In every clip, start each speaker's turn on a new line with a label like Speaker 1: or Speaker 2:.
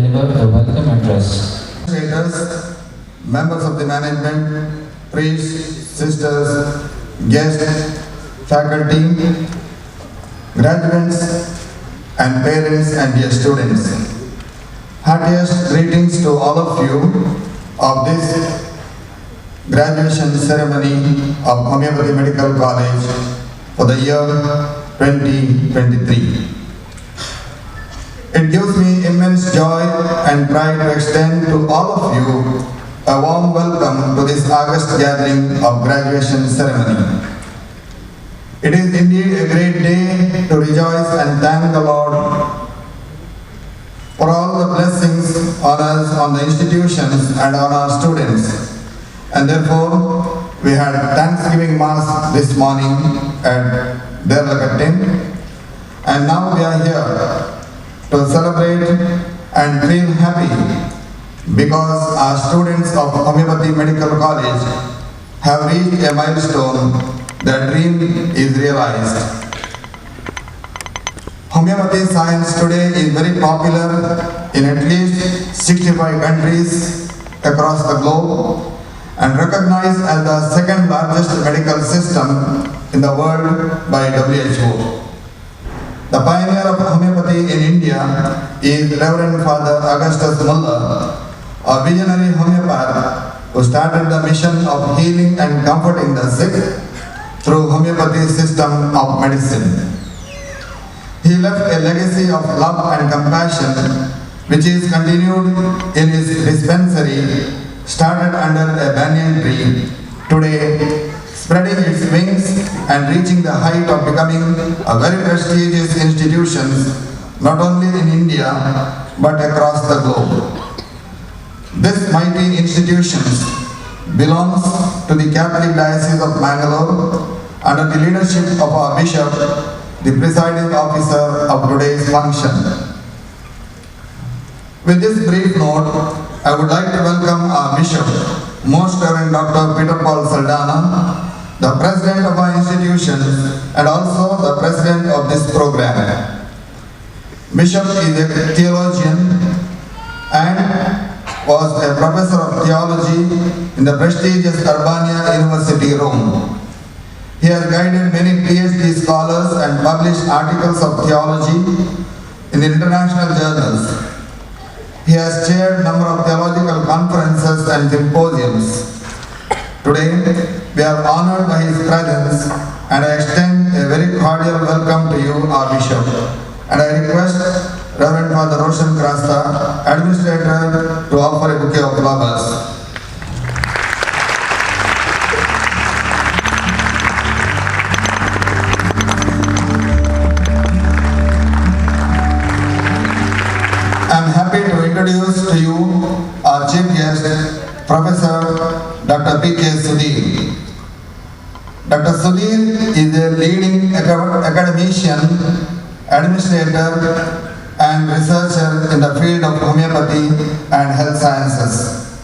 Speaker 1: deliver the welcome address.
Speaker 2: Administrators, members of the management, priests, sisters, guests, faculty, graduates, and parents and dear students. Heartiest greetings to all of you of this graduation ceremony of Homeopathy Medical College for the year 2023. It gives me immense joy and pride to extend to all of you a warm welcome to this August gathering of graduation ceremony. It is indeed a great day to rejoice and thank the Lord for all the blessings on us, on the institutions and on our students. And therefore, we had Thanksgiving Mass this morning at Derlakatin. And now we are here to celebrate and feel happy because our students of Homeopathy Medical College have reached a milestone. Their dream is realized. Homeopathy science today is very popular in at least 65 countries across the globe and recognized as the second largest medical system in the world by WHO. The pioneer of homeopathy in India is Reverend Father Augustus Muller, a visionary homeopath who started the mission of healing and comforting the sick through homeopathy system of medicine. He left a legacy of love and compassion which is continued in his dispensary started under a banyan tree, today spreading its wings and reaching the height of becoming a very prestigious institution not only in India but across the globe. This mighty institution belongs to the Catholic Diocese of Mangalore under the leadership of our Bishop, the presiding officer of today's function. With this brief note, I would like to welcome our Bishop, Most Reverend Dr. Peter Paul Saldana, the President of our institution and also the President of this program. Bishop is a theologian and was a professor of theology in the prestigious Urbania University, Rome. He has guided many PhD scholars and published articles of theology in international journals. He has chaired a number of theological conferences and symposiums. Today, we are honored by his presence and I extend a very cordial welcome to you, our Bishop. And I request Reverend Father Roshan Krasta, Administrator, to offer a bouquet of flowers. Introduce to you our chief guest, Professor Dr. P.K. Sudhir. Dr. Sudhir is a leading academician, administrator and researcher in the field of homeopathy and health sciences.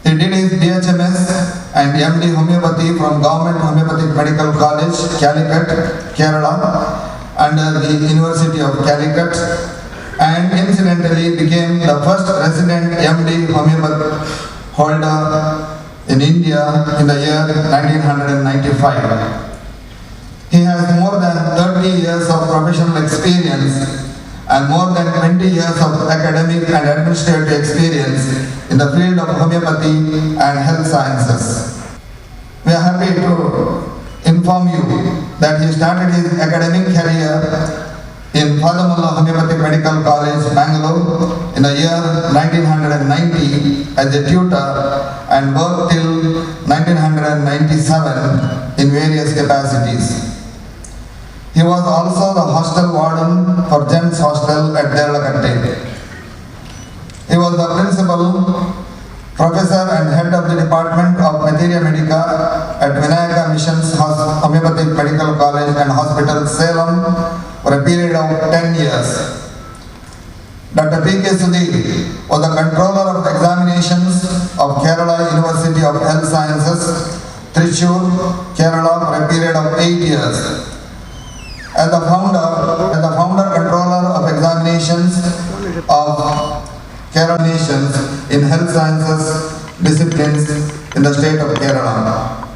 Speaker 2: He did his DHMS and MD homeopathy from Government Homeopathic Medical College, Calicut, Kerala, under the University of Calicut, and incidentally became the first resident MD homeopath holder in India in the year 1995. He has more than 30 years of professional experience and more than 20 years of academic and administrative experience in the field of homeopathy and health sciences. We are happy to inform you that he started his academic career in Father Muller Homoeopathic Medical College, Bangalore in the year 1990 as a tutor and worked till 1997 in various capacities. He was also the hostel warden for Gents Hostel at Derlakatte. He was the principal, professor and head of the Department of Materia Medica at Vinayaka Missions Homeopathic Medical College and Hospital, Salem for a period of 10 years. Dr. P.K. Sudhir was the controller of examinations of Kerala University of Health Sciences, Thrissur, Kerala for a period of 8 years. As the founder controller of examinations of Kerala nations in health sciences disciplines in the state of Kerala.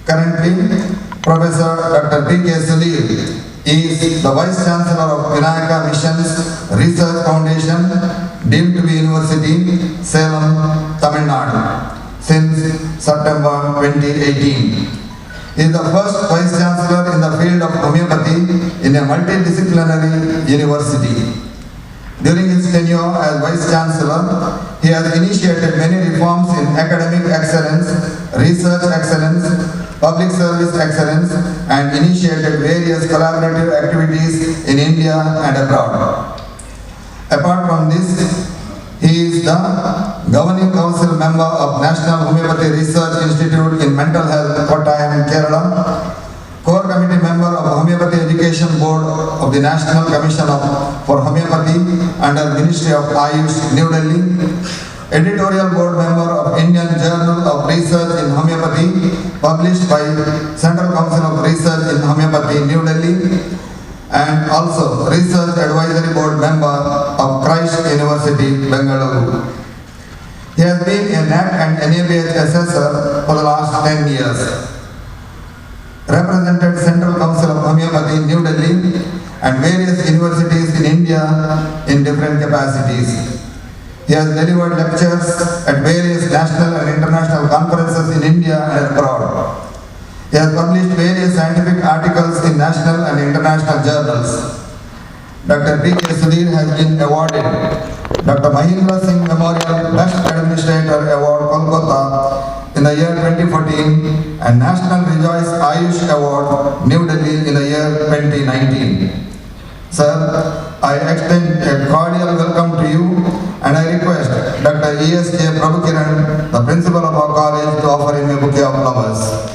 Speaker 2: Currently, Professor Dr. P.K. Sudhir is the Vice Chancellor of Vinayaka Missions Research Foundation, deemed to be University, Salem, Tamil Nadu, since September 2018. He is the first Vice Chancellor in the field of homeopathy in a multidisciplinary university. During his tenure as Vice Chancellor, he has initiated many reforms in academic excellence, research excellence, public service excellence, and initiated various collaborative activities in India and abroad. Apart from this, he is the Governing Council member of National Homeopathy Research Institute in Mental Health, Kottayam, Kerala, Core Committee member of Homeopathy Education Board of the National Commission for Homeopathy under Ministry of Ayush, New Delhi, Editorial Board member of Indian Journal of Research in Homeopathy, published by Central Council of Research in Homeopathy, New Delhi, and also Research Advisory Board member of Christ University, Bengaluru. He has been a NAC and NABH assessor for the last 10 years. Represented Central Council of Homeopathy, New Delhi, and various universities in India in different capacities. He has delivered lectures at various national and international conferences in India and abroad. He has published various scientific articles in national and international journals. Dr. P.K. Sudhir has been awarded Dr. Mahindra Singh Memorial Best Administrator Award, Kolkata, in the year 2014 and National Rejoice Ayush Award, New Delhi, in the year 2019. Sir, I extend a cordial welcome to you and I request Dr. E.S.J. Prabhukiran, the principal of our college, to offer him a bouquet of flowers.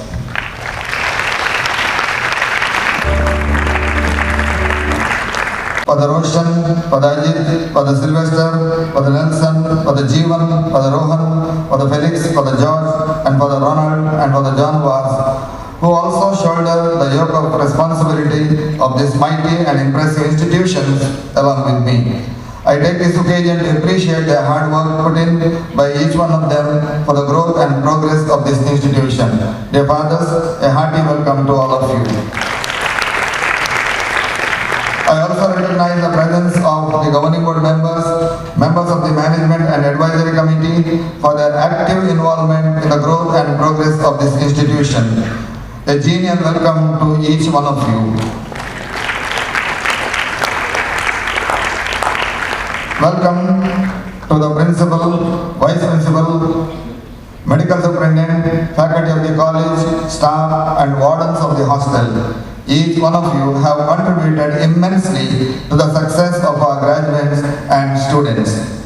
Speaker 2: Pada Roshan, Pada Ajit, Pada Sylvester, Pada Nelson, Pada Jeevan, Pada Rohan, Pada Felix, Pada George, and Pada Ronald, and Pada John Vaz, who also shoulder the yoke of responsibility of this mighty and impressive institution along with me. I take this occasion to appreciate the hard work put in by each one of them for the growth and progress of this institution. Dear fathers, a hearty welcome to all of you. I also recognize the presence of the governing board members, members of the management and advisory committee for their active involvement in the growth and progress of this institution. A genial welcome to each one of you. Welcome to the principal, vice principal, medical superintendent, faculty of the college, staff and wardens of the hostel. Each one of you have contributed immensely to the success of our graduates and students.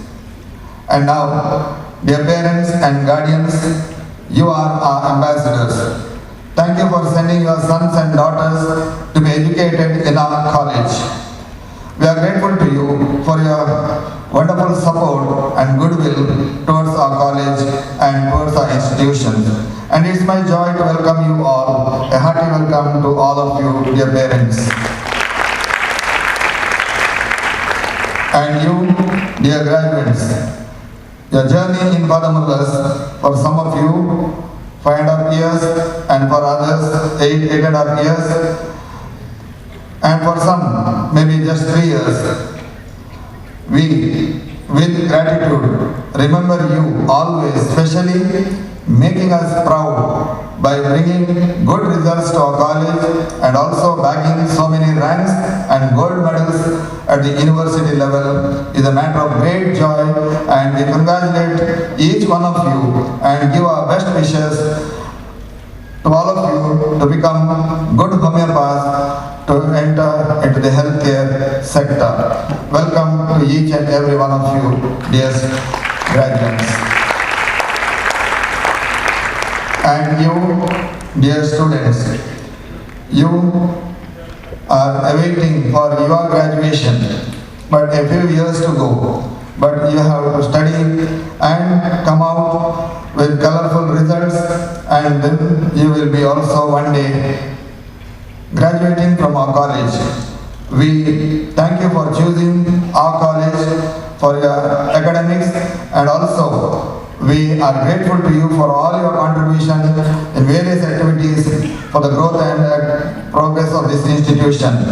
Speaker 2: And now, dear parents and guardians, you are our ambassadors. Thank you for sending your sons and daughters to be educated in our college. We are grateful to you for your wonderful support and goodwill towards our college and towards our institution. And it's my joy to welcome you all. A hearty welcome to all of you, dear parents. And you, dear graduates, your journey in Padamullas, for some of you, 5.5 years, and for others, 8.5 years, and for some, maybe just 3 years. We, with gratitude, remember you always, especially making us proud by bringing good results to our college and also bagging so many ranks and gold medals at the university level is a matter of great joy, and we congratulate each one of you and give our best wishes to all of you to become good homeopaths to enter into the healthcare sector. Welcome to each and every one of you, dear graduates. And you, dear students, you are awaiting for your graduation, but a few years to go. But you have to study and come out with colorful results, and then you will be also one day graduating from our college. We thank you for choosing our college for your academics, and also we are grateful to you for all your contribution in various activities for the growth and progress of this institution.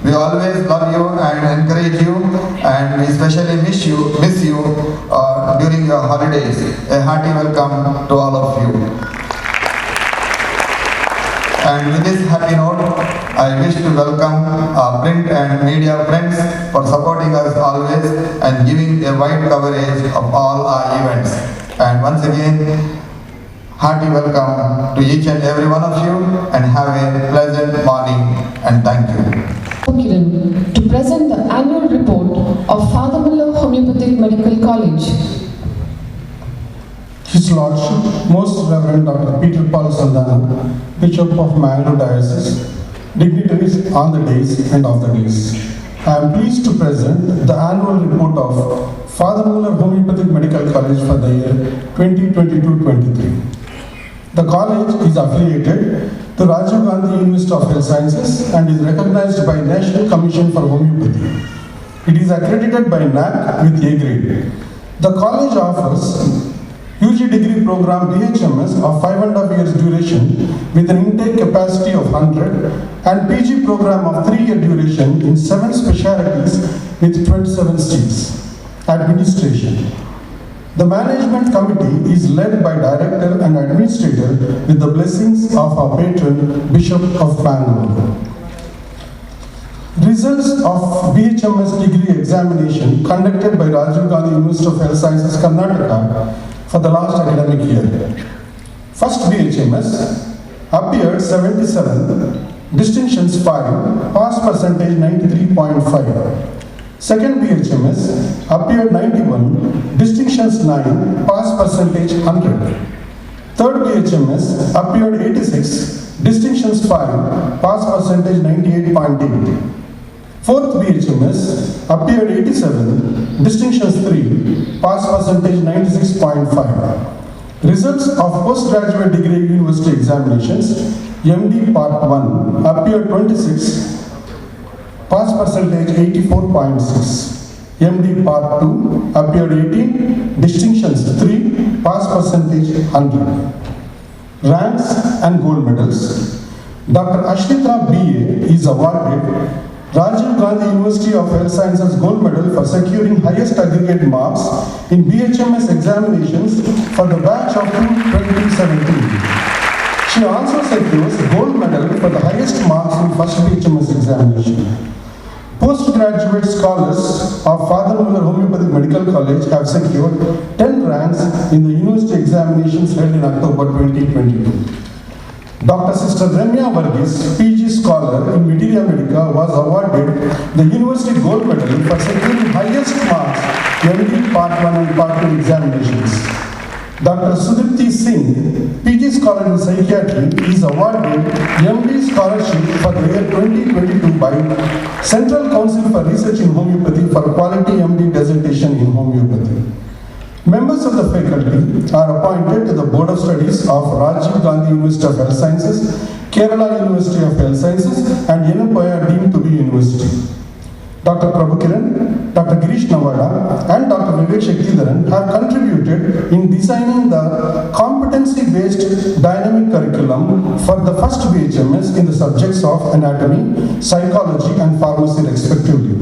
Speaker 2: We always love you and encourage you, and we especially miss you during your holidays. A hearty welcome to all of you. And with this happy note, I wish to welcome our print and media friends for supporting us always and giving a wide coverage of all our events. And once again, hearty welcome to each and every one of you, and have a pleasant morning, and thank you.
Speaker 3: To present the annual report of Father Muller Homoeopathic Medical College.
Speaker 4: His Lordship, Most Reverend Dr. Peter Paul Saldana, Bishop of Mangalore Diocese, dignitaries on the days and off the days. I am pleased to present the annual report of Father Muller Homoeopathic Medical College for the year 2022-23. The college is affiliated to Rajiv Gandhi University of Health Sciences and is recognized by National Commission for Homeopathy. It is accredited by NAC with A grade. The college offers UG degree program BHMS of 5.5 years duration with an intake capacity of 100 and PG program of 3-year duration in 7 specialties with 27 seats. Administration. The management committee is led by director and administrator with the blessings of our patron, Bishop of Bangalore. Results of BHMS degree examination conducted by Rajiv Gandhi University of Health Sciences, Karnataka for the last academic year. First BHMS appeared 77, distinctions 5, pass percentage 93.5. Second BHMS appeared 91, distinctions 9, pass percentage 100. Third BHMS appeared 86, distinctions 5, pass percentage 98.8. Fourth BHMS appeared 87, distinctions 3, pass percentage 96.5. Results of postgraduate degree university examinations, MD Part 1 appeared 26, pass percentage 84.6. MD Part 2 appeared 18, distinctions 3, pass percentage 100. Ranks and gold medals. Dr. Ashrita B.A. is awarded Rajiv Gandhi University of Health Sciences Gold Medal for securing highest aggregate marks in BHMS examinations for the batch of 2017. She also secures Gold Medal for the highest marks in first BHMS examination. Postgraduate scholars of Father Muller Homoeopathic Medical College have secured 10 ranks in the university examinations held in October 2022. Dr. Sister Ramya Varghese, PG scholar in Materia Medica, was awarded the University Gold Medal for securing highest marks MD Part 1 and Part 2 examinations. Dr. Sudipti Singh, PG scholar in Psychiatry, is awarded MD Scholarship for the year 2022 by Central Council for Research in Homeopathy for Quality MD Dissertation in Homeopathy. Members of the faculty are appointed to the Board of Studies of Rajiv Gandhi University of Health Sciences, Kerala University of Health Sciences, and Yenupaya deemed to be university. Dr. Prabhukiran, Dr. Girish Nawada, and Dr. Vivek Shaktidharan have contributed in designing the competency-based dynamic curriculum for the first BHMS in the subjects of anatomy, psychology, and pharmacy respectively.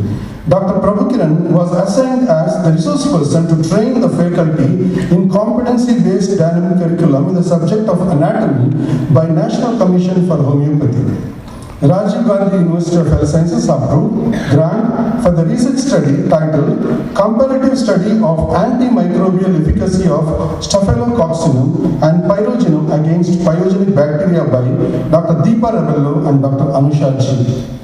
Speaker 4: Dr. Prabhukiran was assigned as the resource person to train the faculty in competency-based dynamic curriculum in the subject of anatomy by National Commission for Homeopathy. Rajiv Gandhi University of Health Sciences approved grant for the research study titled Comparative Study of Antimicrobial Efficacy of Staphylococcinum and Pyrogenum Against Pyogenic Bacteria by Dr. Deepa Rebello and Dr. Anusha G.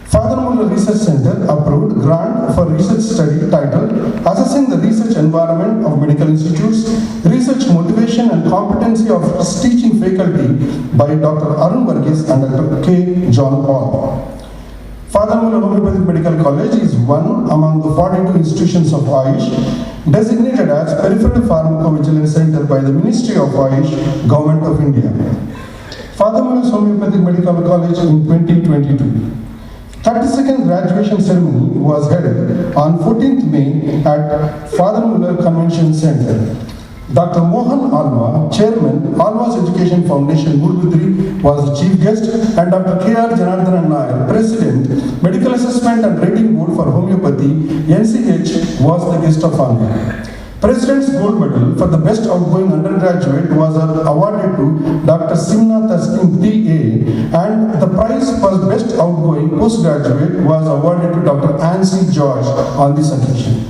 Speaker 4: Father Muller Research Center approved grant for research study titled Assessing the Research Environment of Medical Institutes, Research Motivation and Competency of Teaching Faculty by Dr. Arun Varghese and Dr. K. John Paul. Father Muller Homoeopathic Medical College is one among the 42 institutions of AYUSH designated as Peripheral Pharmacovigilance Center by the Ministry of AYUSH, Government of India. Father Muller's Homoeopathic Medical College in 2022. 32nd graduation ceremony was held on 14th May at Father Muller Convention Center. Dr. Mohan Alva, Chairman, Alva's Education Foundation, Gurudri, was the chief guest, and Dr. K.R. Janardhan Nair, President, Medical Assessment and Rating Board for Homeopathy, NCH, was the guest of honor. President's Gold Medal for the Best Outgoing Undergraduate was awarded to Dr. Simna Taslim P.A. and the prize for Best Outgoing Postgraduate was awarded to Dr. Ansi George on this occasion.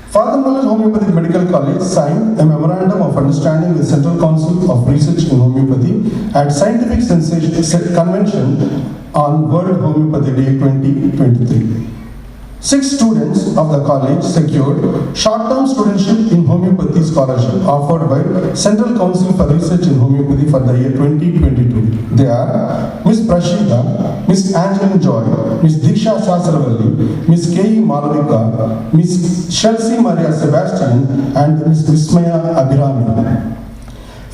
Speaker 4: Father Muller Homoeopathic Medical College signed a Memorandum of Understanding with Central Council of Research in Homeopathy at Scientific Convention on World Homeopathy Day 2023. 6 students of the college secured short-term studentship in homeopathy scholarship offered by Central Council for Research in Homeopathy for the year 2022. They are Ms. Prashida, Ms. Angeline Joy, Ms. Diksha Sasravalli, Ms. K.E. Malavika, Ms. Chelsea Maria Sebastian, and Ms. Vismaya Abhirami.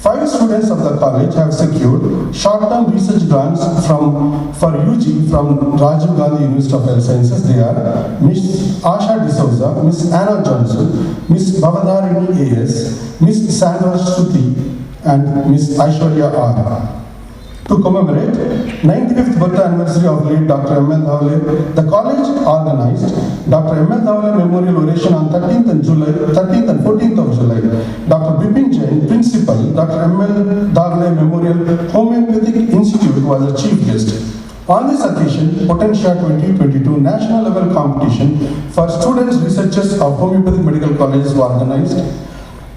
Speaker 4: 5 students of the college have secured short-term research grants for UG from Rajiv Gandhi University of Health Sciences. They are Ms. Asha D'Souza, Ms. Anna Johnson, Ms. Bhavadharini A.S., Ms. Sandra Shruti, and Ms. Aishwarya R. To commemorate 95th birthday anniversary of late Dr. M.L. Dhawale, the college organized Dr. M.L. Dhawale Memorial Oration on 13th and 14th of July. Dr. Bipin Jain, Principal, Dr. M.L. Dhawale Memorial Homeopathic Institute was the chief guest. On this occasion, Potentia 2022 national level competition for students researchers of Homeopathic Medical Colleges were organized.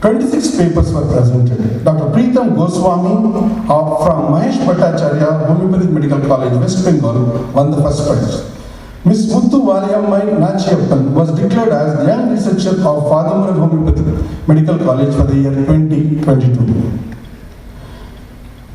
Speaker 4: 26 papers were presented. Dr. Preetham Goswami from Mahesh Bhattacharya Homeopathic Medical College, West Bengal, won the first prize. Ms. Muthu Valiyammai Nachiyappan was declared as the young researcher of Father Muller Homeopathic Medical College for the year 2022.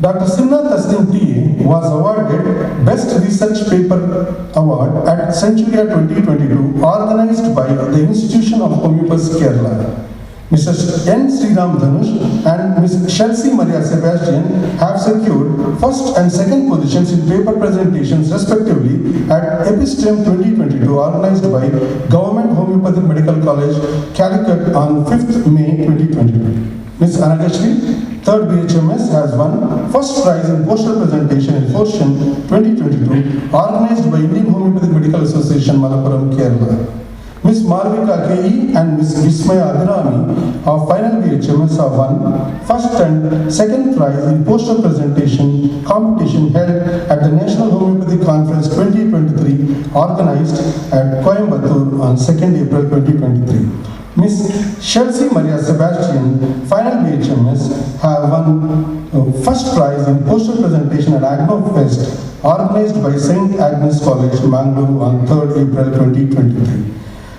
Speaker 4: Dr. Simna Taslim P.A. was awarded Best Research Paper Award at Centuria 2022, organized by the Institution of Homeopathy, Kerala. Mr. N. Sriram Dhanush and Ms. Chelsea Maria Sebastian have secured first and second positions in paper presentations respectively at Episteme 2022 organized by Government Homeopathic Medical College, Calicut on 5th May 2022. Ms. Anagashri, 3rd BHMS, has won first prize in poster presentation in Fortune 2022 organized by Indian Homeopathic Medical Association, Malappuram, Kerala. Ms. Malvika K.E. and Ms. Vismaya Abhirami of final BHMS have won first and second prize in poster presentation competition held at the National Homeopathy Conference 2023 organized at Coimbatore on 2nd April 2023. Ms. Chelsea Maria Sebastian, final BHMS, have won first prize in poster presentation at Agno Fest organized by St. Agnes College, Mangalore on 3rd April 2023.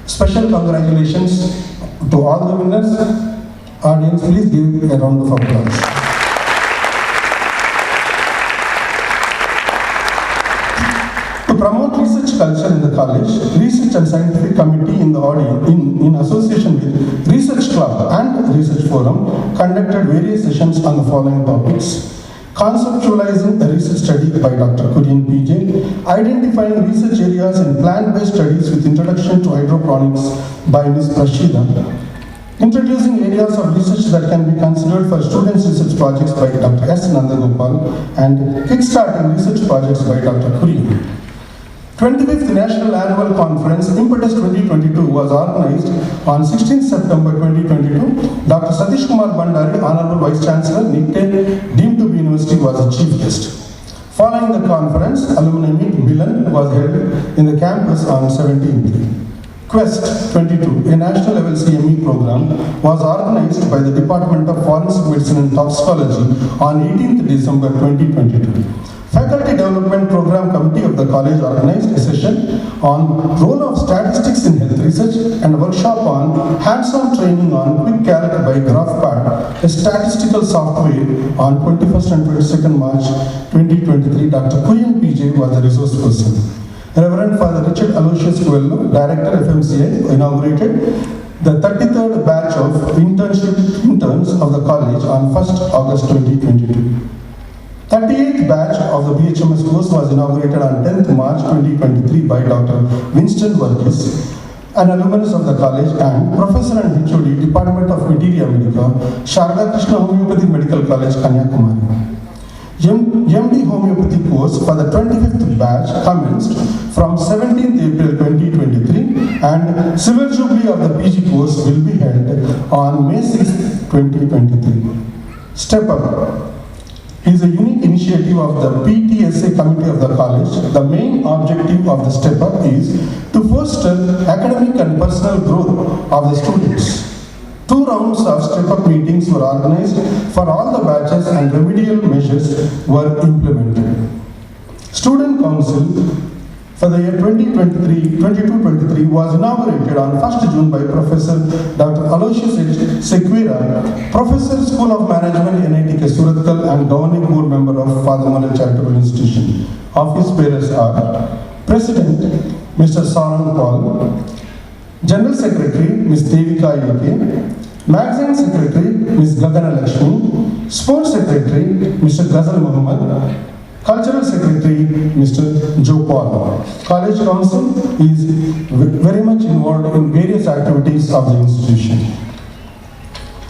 Speaker 4: Special congratulations to all the winners. Audience, please give a round of applause. To promote research culture in the college, Research and Scientific Committee in the audience, in association with Research Club and Research Forum, conducted various sessions on the following topics. Conceptualizing a research study by Dr. Kurian P.J., identifying research areas in plant-based studies with introduction to hydroponics by Ms. Prashida, introducing areas of research that can be considered for students' research projects by Dr. S. Nandagopal, and kickstarting research projects by Dr. Kurian. 25th National Annual Conference Impetus 2022 was organized on 16th September 2022. Dr. Satish Kumar Bandari, Honorable Vice Chancellor, NICTE, deemed to be university, was the chief guest. Following the conference, alumni meet Milan was held in the campus on 17th. Quest 22, a national level CME program, was organized by the Department of Forensic Medicine and Toxicology on 18th December 2022. Faculty Development Program Committee of the college organized a session on role of statistics in health research and a workshop on hands-on training on Quick Calc by GraphPad, a statistical software, on 21st and 22nd March 2023. Dr. Kurian P.J. was the resource person. Reverend Father Richard Aloysius Coelho, Director FMCA, inaugurated the 33rd batch of interns of the college on 1st August 2022. 38th batch of the BHMS course was inaugurated on 10th March 2023 by Dr. Winston Burgess, an alumnus of the college and Professor and HOD, Department of Materia Medica, Sharda Krishna Homeopathic Medical College, Kanyakumari. MD Homeopathy course for the 25th batch commenced from 17th April 2023 and Silver Jubilee of the PG course will be held on May 6, 2023. Step Up is a unique initiative of the PTSA committee of the college. The main objective of the Step Up is to foster academic and personal growth of the students. 2 rounds of Step Up meetings were organized for all the batches and remedial measures were implemented. Student Council for the year 2022-23 was inaugurated on 1st June by Professor Dr. Aloysius Sequeira, Professor, School of Management, NIT Surathkal, and Governing Board Member of Father Muller Charitable Institution. Office bearers are President Mr. Sarang Paul, General Secretary Ms. Devika A.K., Magazine Secretary Ms. Gagana Lakshmi, Sports Secretary Mr. Ghazal Muhammad, Cultural Secretary Mr. Joe Paul. College Council is very much involved in various activities of the institution.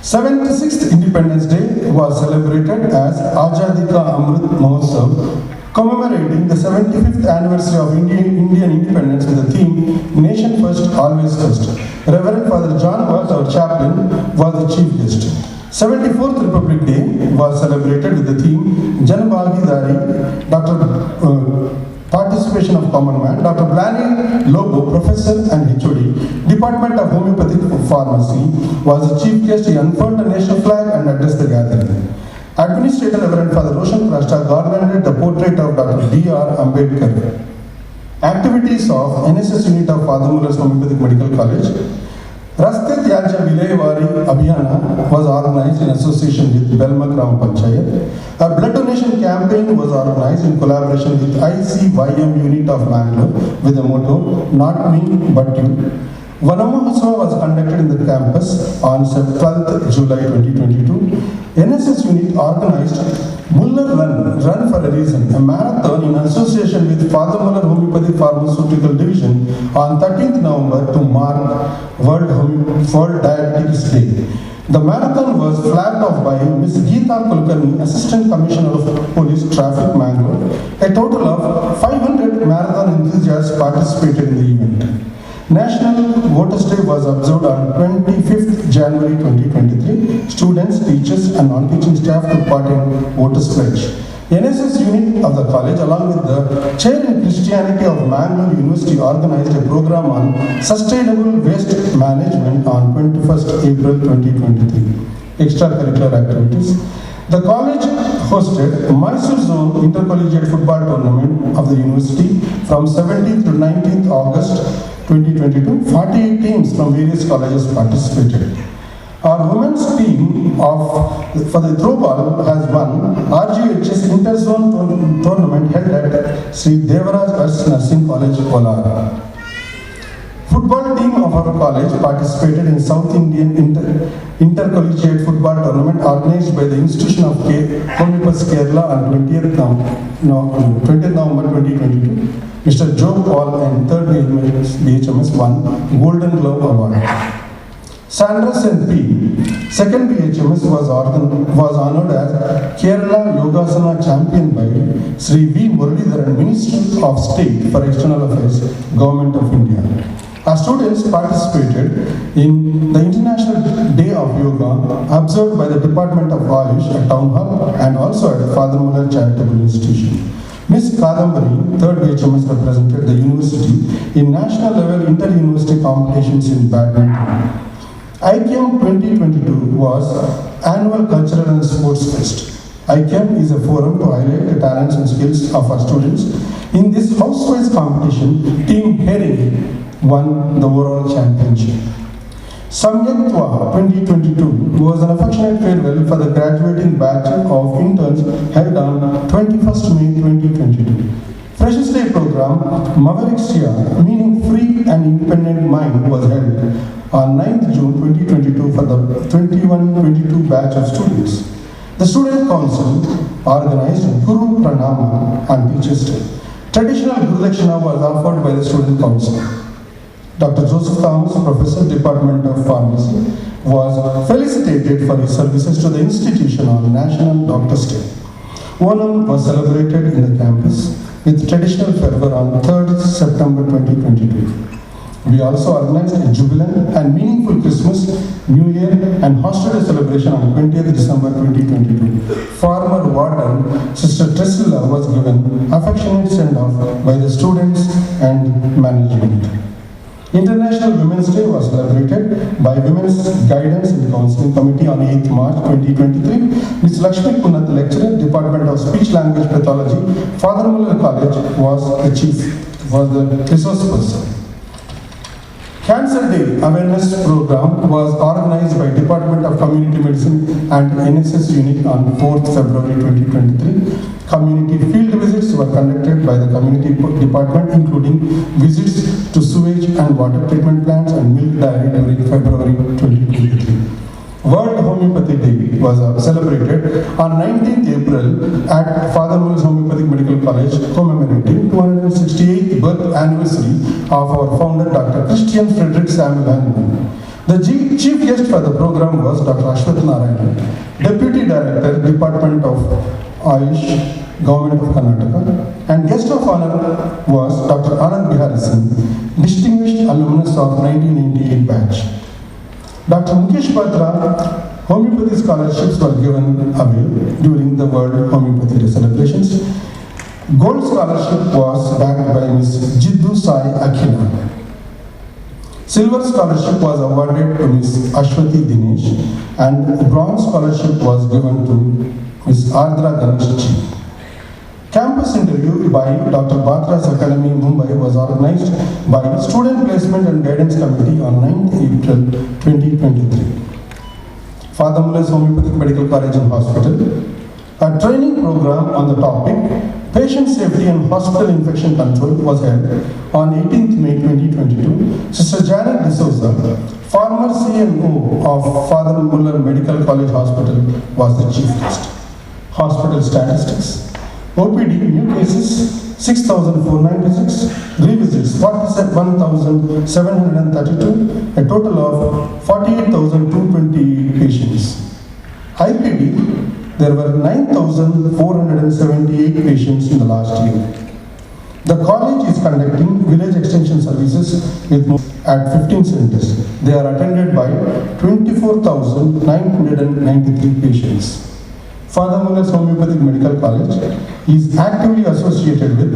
Speaker 4: 76th Independence Day was celebrated as Azadi Ka Amrit Mahotsav, commemorating the 75th anniversary of Indian independence with the theme Nation First, Always First. Reverend Father John Worth, our chaplain, was the chief guest. 74th Republic Day was celebrated with the theme Jan Bhagidari, Participation of Common Man. Dr. Blaney Lobo, Professor and HOD, Department of Homeopathic Pharmacy, was the chief guest. He unfurled the national flag and addressed the gathering. Administrator Reverend Father Roshan Prashta garlanded the portrait of Dr. D.R. Ambedkar. Activities of NSS unit of Father Muller's Homeopathic Medical College. Raste Tyajya Vilayewari Abhiyana was organized in association with Belma Gram Panchayat. A blood donation campaign was organized in collaboration with ICYM unit of Mangalore with the motto, Not Me But You. Vanamahotsav was conducted in the campus on 12th July 2022. NSS unit organized Muller Run for a Reason, a marathon in association with Father Muller Homeopathic Pharmaceutical Division on 13th November to mark World Diabetes Day. The marathon was flagged off by Ms. Geeta Kulkarni, Assistant Commissioner of Police Traffic, Mangalore. A total of 500 marathon enthusiasts participated in the event. National Voters' Day was observed on 25th January 2023. Students, teachers and non-teaching staff took part in Voters' Pledge. NSS unit of the college, along with the Chair in Christianity of Mangalore University, organized a program on sustainable waste management on 21st April 2023. Extracurricular activities. The college hosted Mysore Zone Intercollegiate Football Tournament of the university from 17th to 19th August 2022, 48 teams from various colleges participated. Our women's team for the throwball has won RGHS Interzone tournament held at Sri Devaraj Arts Nursing College, Kolar. Football team of our college participated in South Indian Intercollegiate Football Tournament organized by the Institution of Homeopaths Kerala on 20th November 2022. Mr. Joe Paul and 3rd BHMS won Golden Glove Award. Sandra St. P. 2nd BHMS was honored as Kerala Yogasana champion by Sri V. Muralidharan, Minister of State for External Affairs, Government of India. Our students participated in the International Day of Yoga observed by the Department of Ayush at Town Hall and also at Father Muller Charitable Institution. Ms. Kadambari, 3rd BHMS, represented the university in national level inter-university competitions in badminton. ICAM 2022 was Annual Cultural and Sports Fest. ICAM is a forum to highlight the talents and skills of our students. In this house-wise competition, Team Herring won the overall championship. Samyaktva 2022 was an affectionate farewell for the graduating batch of interns held on 21st May 2022. Freshers' Day program, Mavarixia, meaning free and independent mind, was held on 9th June 2022 for the 21-22 batch of students. The Student Council organized Guru Pranama on Teachers' Day. Traditional Guru Dakshina was offered by the Student Council. Dr. Joseph Thomas, Professor, Department of Pharmacy, was felicitated for his services to the institution on National Doctors' Day. Onam was celebrated in the campus with traditional fervor on 3rd September 2022. We also organized a jubilant and meaningful Christmas, New Year and Hostel celebration on 20th December 2022. Former warden, Sister Tressilla, was given affectionate send-off by the students and management. International Women's Day was celebrated by Women's Guidance and Counseling Committee on 8th March 2023. Ms. Lakshmi Punath, lecturer, Department of Speech Language Pathology, Father Muller College, was the resource person. Cancer Day Awareness Program was organized by Department of Community Medicine and NSS unit on 4th February 2023. Community field visits were conducted by the Community Department, including visits to sewage and water treatment plants and milk dairy during February 2023. World Homeopathy Day was celebrated on 19th April at Father Muller's Homeopathic Medical College, commemorating 268th birth anniversary of our founder, Dr. Christian Frederick Samuel Hahnemann. The chief guest for the program was Dr. Ashwath Narayan, Deputy Director, Department of Ayush, Government of Karnataka, and guest of honor was Dr. Anand Bihari Singh, distinguished alumnus of 1998 batch. Dr. Mukesh Batra, homeopathy scholarships were given away during the World Homeopathy Day celebrations. Gold scholarship was backed by Ms. Jiddu Sai Akhila. Silver scholarship was awarded to Ms. Ashwati Dinesh, and bronze scholarship was given to Ms. Ardra Ganesh. Campus interview by Dr. Batra's Academy, Mumbai was organized by Student Placement and Guidance Committee on 9th April 2023. Father Muller's Homeopathic Medical College and Hospital. A training program on the topic Patient Safety and Hospital Infection Control was held on 18th May 2022. Sister Janet D'Souza, former CNO of Father Muller Medical College Hospital, was the chief guest. Hospital statistics. OPD new cases 6,496, revisits 41,732, a total of 48,220 patients. IPD, there were 9,478 patients in the last year. The college is conducting village extension services at 15 centers. They are attended by 24,993 patients. Father Muller's Homeopathic Medical College is actively associated with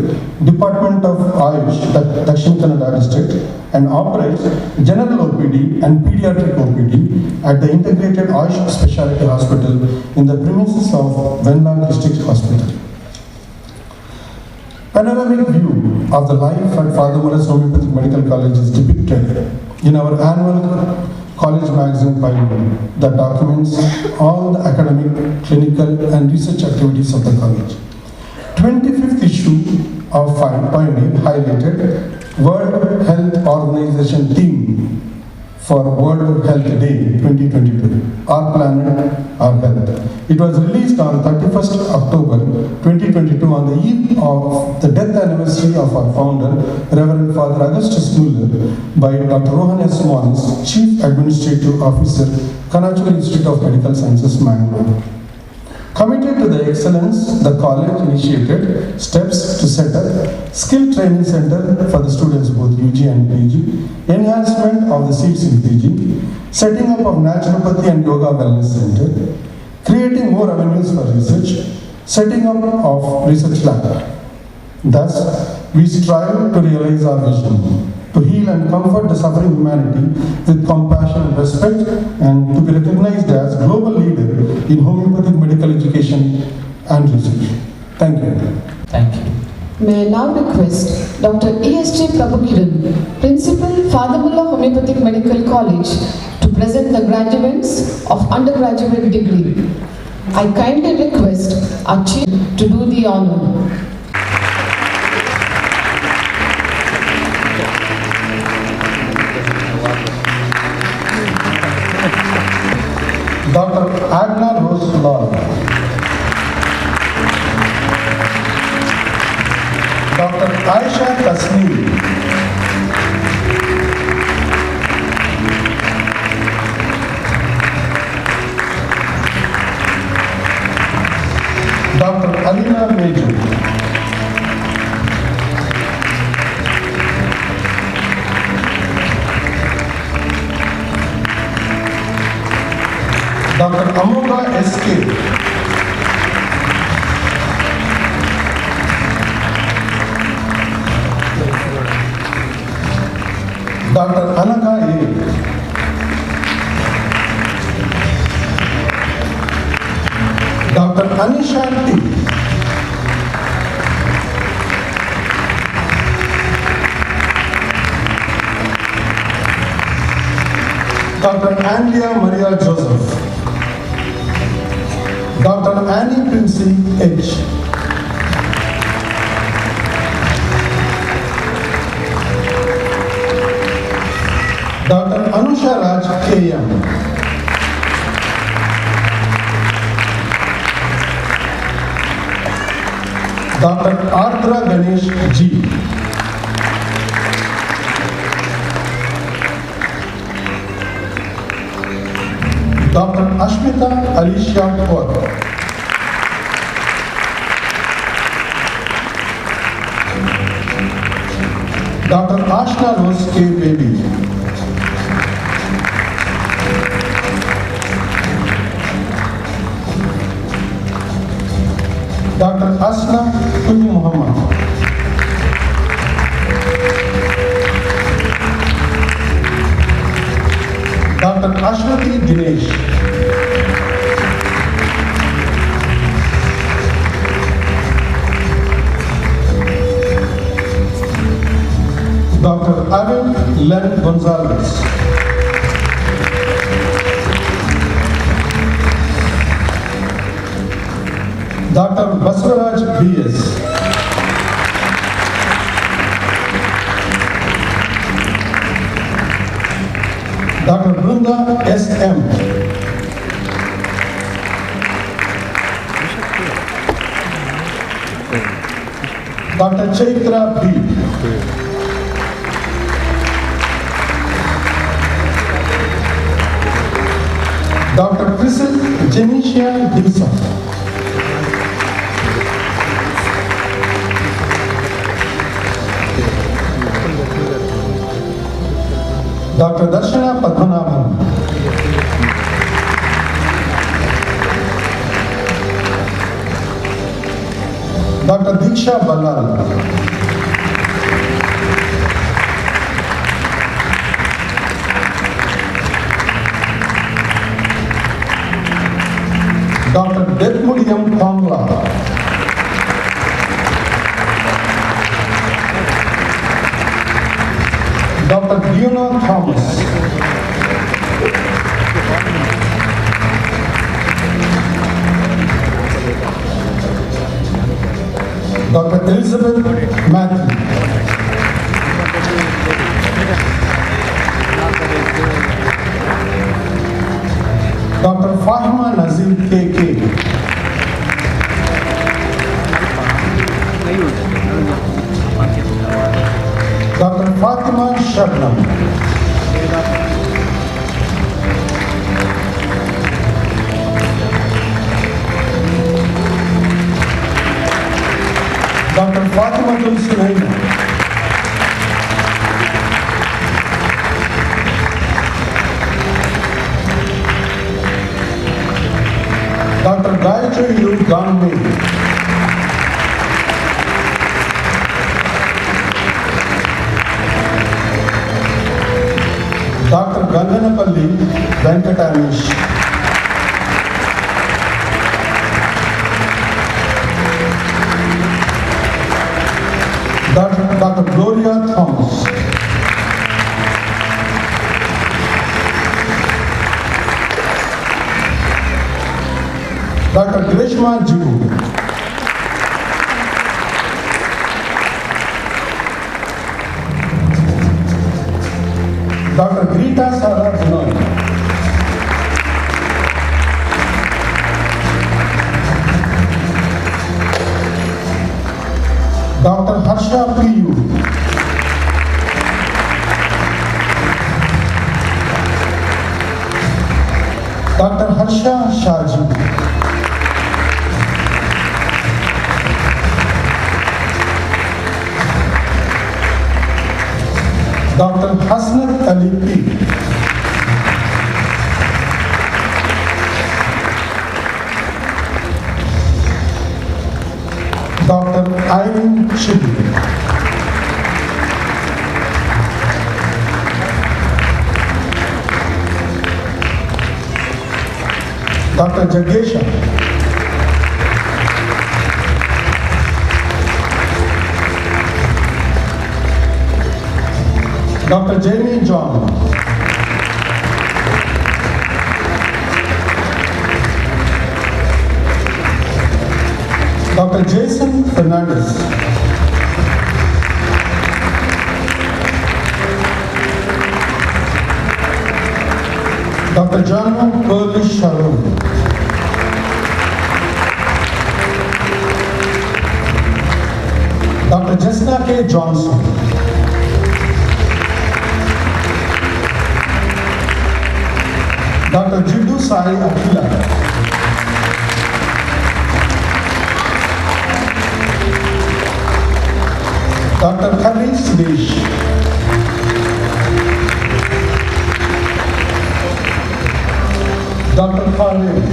Speaker 4: Department of Ayush, Dakshin Kannada district, and operates general OPD and pediatric OPD at the Integrated Ayush Specialty Hospital in the premises of Venla District Hospital. Panoramic view of the life at Father Muller's Homeopathic Medical College is depicted in our annual college magazine Pioneer that documents all the academic, clinical and research activities of the college. 25th issue of Pioneer highlighted World Health Organization theme for World Health Day 2022, Our Planet, Our Health. It was released on 31st October 2022 on the eve of the death anniversary of our founder, Reverend Father Augustus Muller, by Dr. Rohan S. Mons, Chief Administrative Officer, Kanachur Institute of Medical Sciences, Mangalore. Committed to the excellence, the college initiated steps to set up skill training center for the students both UG and PG, enhancement of the seats in PG, setting up of naturopathy and yoga wellness center, creating more avenues for research, setting up of research lab. Thus, we strive to realize our vision, to heal and comfort the suffering humanity with compassion and respect, and to be recognized as global leader in homeopathic medical education and research. Thank you.
Speaker 1: Thank you.
Speaker 3: May I now request Dr. E.S.J. Prabhukiran, Principal, Father Muller Homeopathic Medical College, to present the graduates of undergraduate degree. I kindly request our Chief to do the honor.
Speaker 4: Dr. Agna Rose Lal. Dr. Aisha Tasneem. Dr. Alina Meju. Dr. Amoga S.K. Dr. Anaga A. Dr. Anisha T. Dr. Andrea Maria Joseph. Dr. Annie Princey H. Dr. Anusha Raj K.M. Dr. Ardra Ganesh G. Dr. Ashmita Alicia Kaur. Dr. Ashna Rose K. Baby. Dr. Asna Kuli Muhammad. Dr. Ashwati Dinesh. Dr. Abel Len Gonzalez. Dr. Baswaraj B.S. Dr. Brunda S.M. Dr. Chaitra B. Dr. Priscil Jenicia Disa. Dr. Darshana Padmanabhan. Dr. Diksha Ballal. Dr. Detmudiam Pangla. Dr. Diona Thomas. Dr. Elizabeth Matthew. Dr. Fahima Nazir KK. Dr. Fatima Shabnam. Dr. Fatima Sulaiman. Dr. Gayatri Yu Ganme. Dr. Ganganapalli Venkatanesh. Dr. Gloria Thomas. Dr. Grishma Jibu. Dr. Grita Sara Binoy. Dr. Harsha Shaji. Dr. Hasnat Ali P. Dr. Irene Chibi. Dr. Jagesha. Dr. Jamie John. Dr. Jason Fernandez. Dr. Janu Kurlish Sharon. Dr. Jessica K. Johnson. Dr. Jiddu Sai Akila. Dr. Kari Sudesh. Dr. Khalid.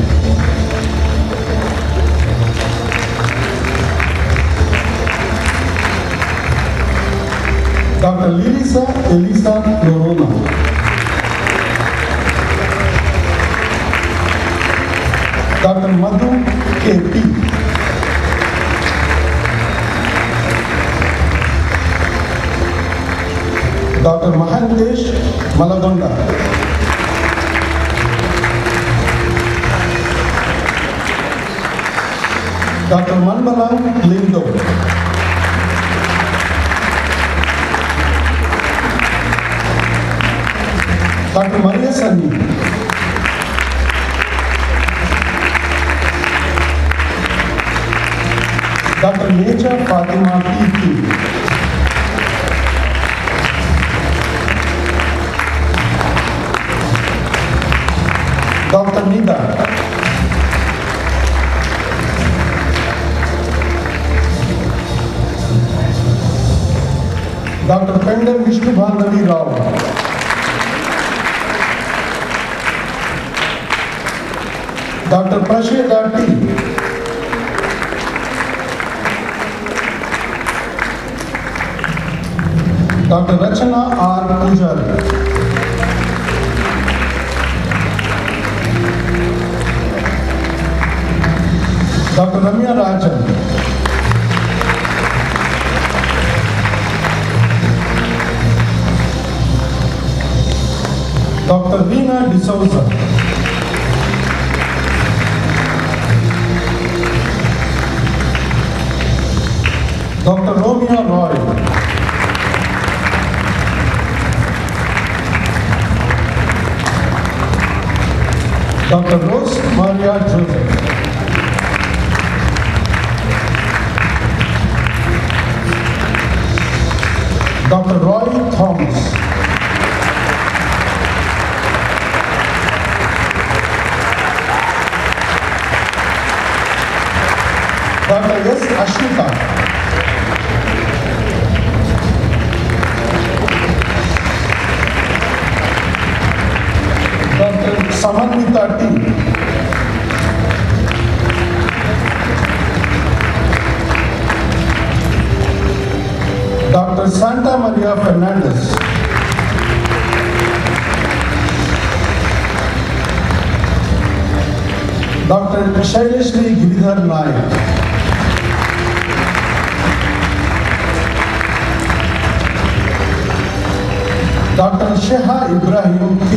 Speaker 4: Dr. Lisa Elisa Lorona. Dr. Madhu K.P. Dr. Mahandesh Malagonda. Dr. Mandala Lindo. Dr. Maria Sani. Dr. Neja Fatima P.P. Dr. Nida. Dr. Pendam Vishnu Bhandavi Rao. Dr. Prasheda T. Dr. Rachana R. Pujari. Dr. Ramya Rajan. Dr. Veena D'Souza. Dr. Romeo Roy. Dr. Rose Maria Joseph. Dr. Roy Thomas. Dr. S. Ashita. Dr. Samanvita T. Dr. Santa Maria Fernandez. Dr. Shaileshri Giridhar Naik. Dr. Sheha Ibrahim K.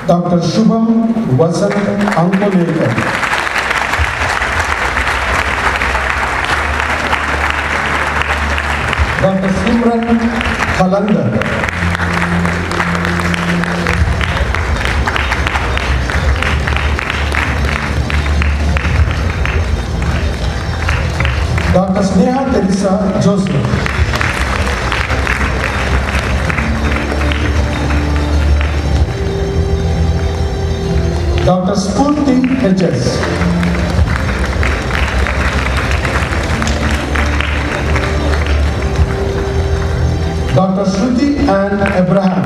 Speaker 4: Dr. Shubham Vasant Ankolekar. Dr. Simran Khalandar. Dr. Sneha Teresa Joseph. Dr. Spurti HS. Dr. Shruti Ann Abraham.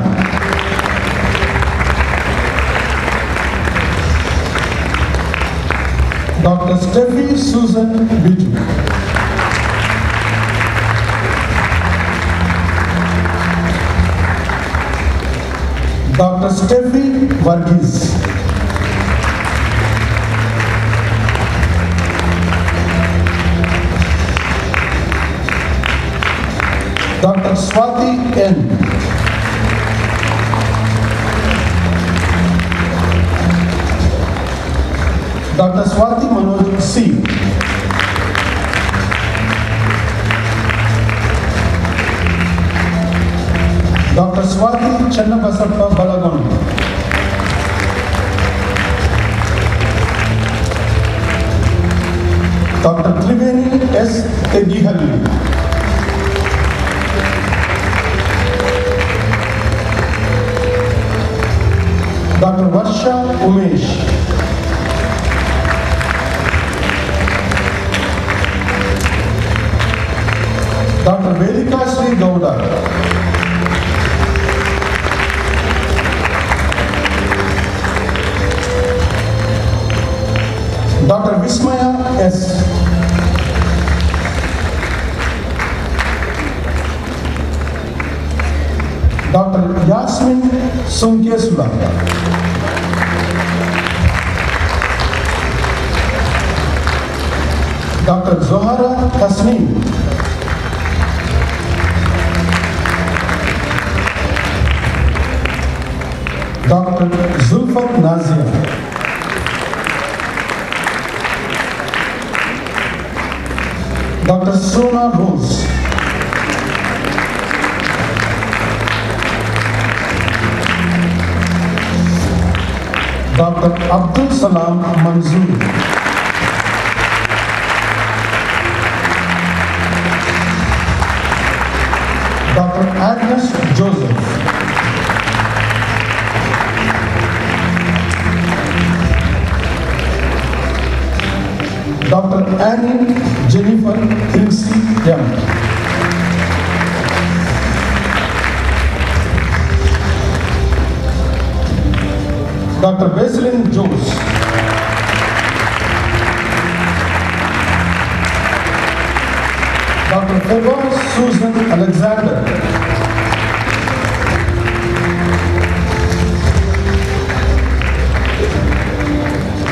Speaker 4: Dr. Steffi Susan Bitu. Dr. Steffi Varghese. Dr. Swati N. Dr. Swati Manoj C. Dr. Swati Channabasappa Balagon. Dr. Triveni S. Tegihalli. Dr. Varsha Umesh. Dr. Vedika Sri Gowda. Dr. Vismaya S. Dr. Yasmin Sunkesula. Dr. Zohara Tasneem. Dr. Zulfat Nazia. Dr. Sona Rose. Dr. Abdul Salam Manzoor. Dr. Agnes Joseph. Dr. Annie Jennifer Trixie Young. Dr. Veselin Jones. Dr. Febo Susan Alexander.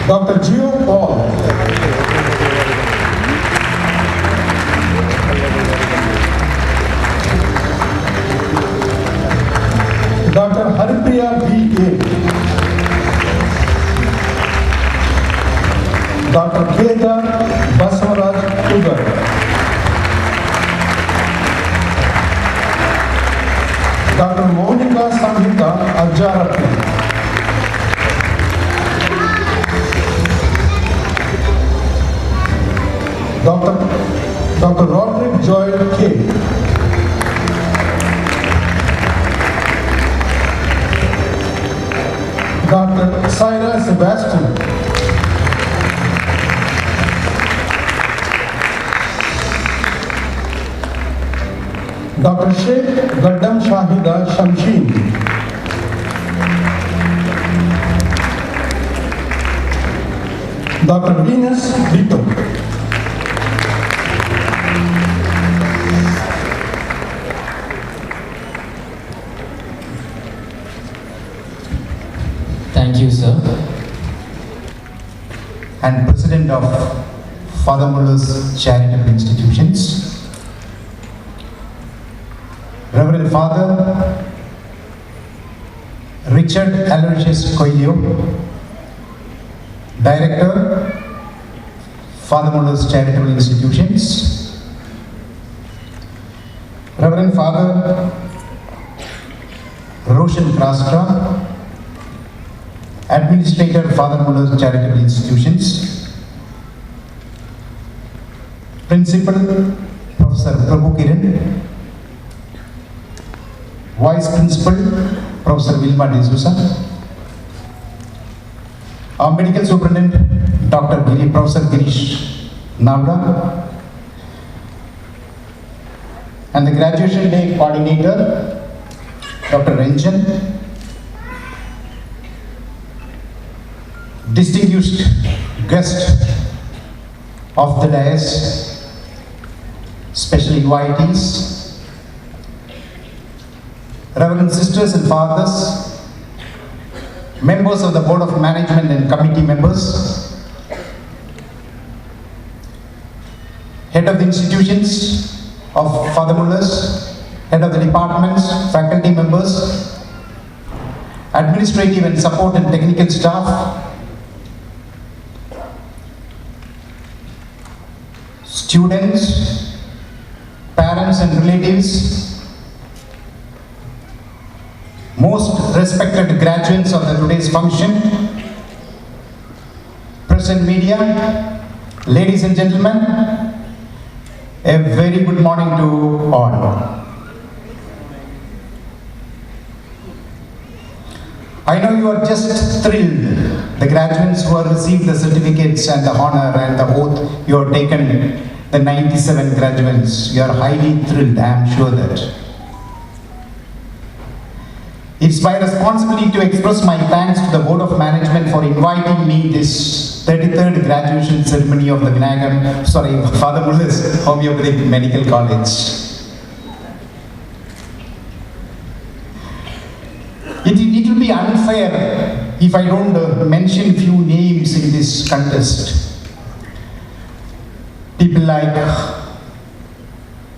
Speaker 4: Dr. Gio Paul. Dr. Haripriya B.A. Dr. Kedar Baswaraj Ugar. Dr. Monica Samhita Ajjarappi. Dr. Roderick Joy K. Dr. Syra Sebastian. Dr. Sheikh Gaddam Shahida Shamsheen. Dr. Venus Dito.
Speaker 1: Thank you, sir.
Speaker 5: And President of Father Muller's Charitable Institutions, Reverend Father Richard Aloysius Coelho, Director, Father Muller's Charitable Institutions, Reverend Father Roshan Krastra, Administrator, Father Muller's Charitable Institutions, Principal, Professor Prabhu Kiran, Vice Principal, Professor Vilma D'Souza, Our Medical Superintendent, Professor Girish Navda, and the Graduation Day Coordinator, Dr. Ranjan, distinguished guest of the dais, special invitees, Reverend Sisters and Fathers, members of the Board of Management and committee members, head of the institutions of Father Mullers, head of the departments, faculty members, administrative and support and technical staff, students, parents and relatives, most respected graduates of today's function, press and media, ladies and gentlemen, a very good morning to all. I know you are just thrilled, the graduates who have received the certificates and the honor and the oath you have taken, the 97 graduates, you are highly thrilled, I am sure that. It's my responsibility to express my thanks to the Board of Management for inviting me this 33rd graduation ceremony of the Father Muller's Homoeopathic Medical College. It will be unfair if I don't mention few names in this contest. People like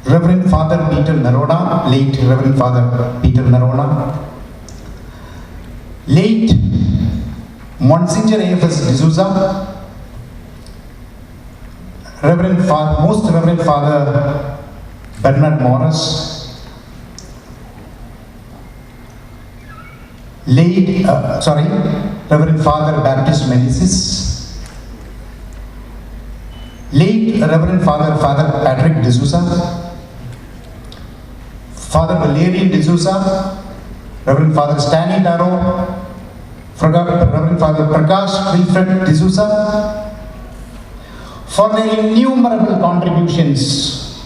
Speaker 5: Reverend Father Peter Narona, late Reverend Father Peter Narona, late Monsignor A.F.S. D'Souza, Most Reverend Father Bernard Morris, Reverend Father Baptist Meneses, late Reverend Father Patrick D'Souza, Father Valerian D'Souza, Reverend Father Stanley Darrow, Reverend Father Prakash Wilfred D'Souza, for their innumerable contributions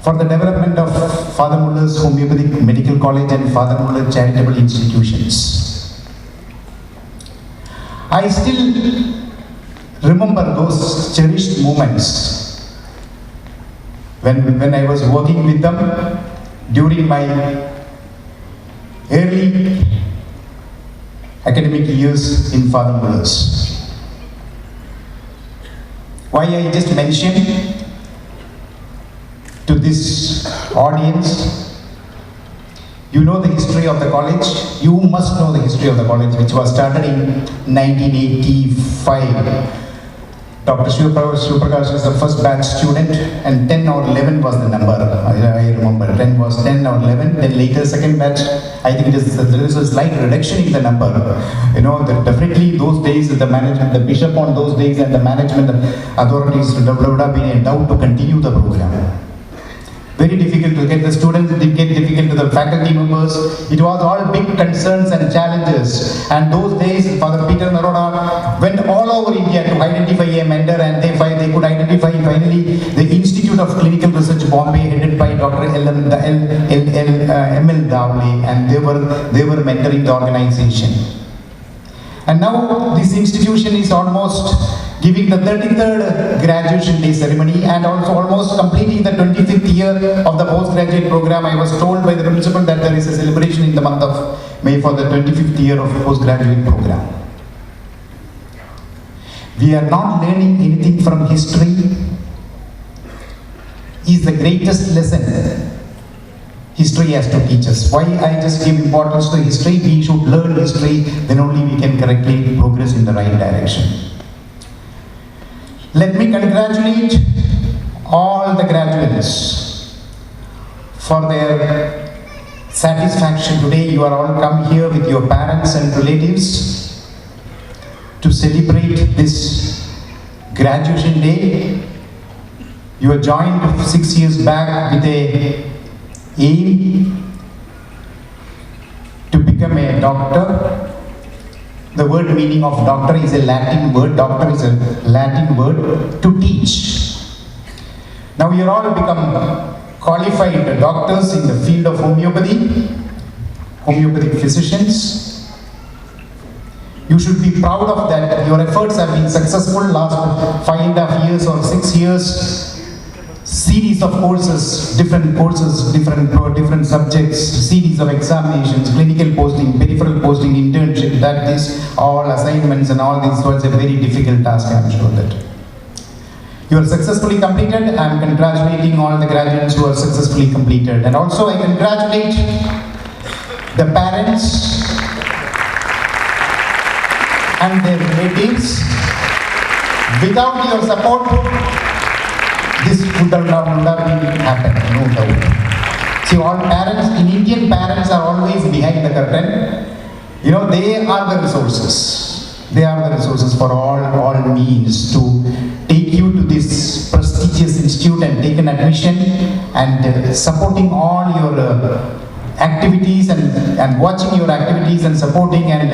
Speaker 5: for the development of Father Muller's Homoeopathic Medical College and Father Muller charitable institutions. I still remember those cherished moments when I was working with them during my early academic years in Father Muller's. Why I just mentioned to this audience, you know the history of the college, you must know the history of the college, which was started in 1985. Dr. Shivaprakash is the first batch student, and 10 or 11 was the number, I remember, 10 was 10 or 11, then later second batch, I think there is a slight reduction in the number. You know, definitely those days, the management, the bishop on those days and the management authorities would have been endowed to continue the program. Very difficult to get the students, it get difficult to the faculty members. It was all big concerns and challenges. And those days, Father Peter Narona went all over India to identify a mentor, and they could identify finally the Institute of Clinical Research Bombay, headed by Dr. M.L. Davle, and they were mentoring the organization. And now this institution is almost giving the 33rd graduation day ceremony and also almost completing the 25th year of the postgraduate program. I was told by the principal that there is a celebration in the month of May for the 25th year of postgraduate program. We are not learning anything from history. Is the greatest lesson history has to teach us. Why I just give importance to history? We should learn history, then only we can correctly progress in the right direction. Let me congratulate all the graduates for their satisfaction today. You are all come here with your parents and relatives to celebrate this graduation day. You were joined 6 years back with a aim to become a doctor. The word meaning of doctor is a Latin word. Doctor is a Latin word to teach. Now we are all become qualified doctors in the field of homeopathy, homeopathic physicians. You should be proud of that. Your efforts have been successful last 5.5 years or 6 years. Series of courses, different subjects, series of examinations, clinical posting, peripheral posting, internship, that is all assignments and all this was a very difficult task, I am sure that. You are successfully completed. I am congratulating all the graduates who are successfully completed. And also I congratulate the parents and their relatives. Without your support, this would have been happened, no doubt. See, all parents, Indian parents are always behind the curtain. You know, they are the resources. They are the resources for all means to take you to this prestigious institute and take an admission and supporting all your activities and watching your activities and supporting and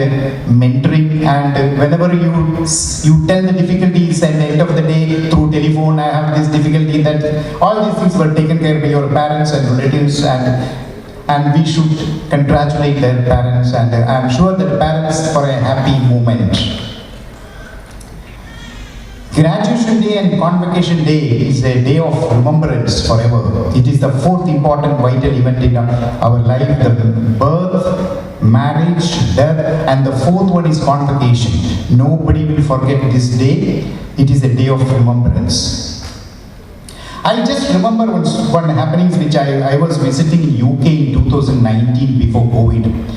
Speaker 5: mentoring, and whenever you tell the difficulties at the end of the day through telephone, I have this difficulty, that all these things were taken care by your parents and relatives, and we should congratulate their parents, and I am sure that parents for a happy moment. Graduation day and convocation day is a day of remembrance forever. It is the fourth important vital event in our life, the birth, marriage, death, and the fourth one is convocation. Nobody will forget this day. It is a day of remembrance. I just remember one happenings which I was visiting in UK in 2019 before COVID.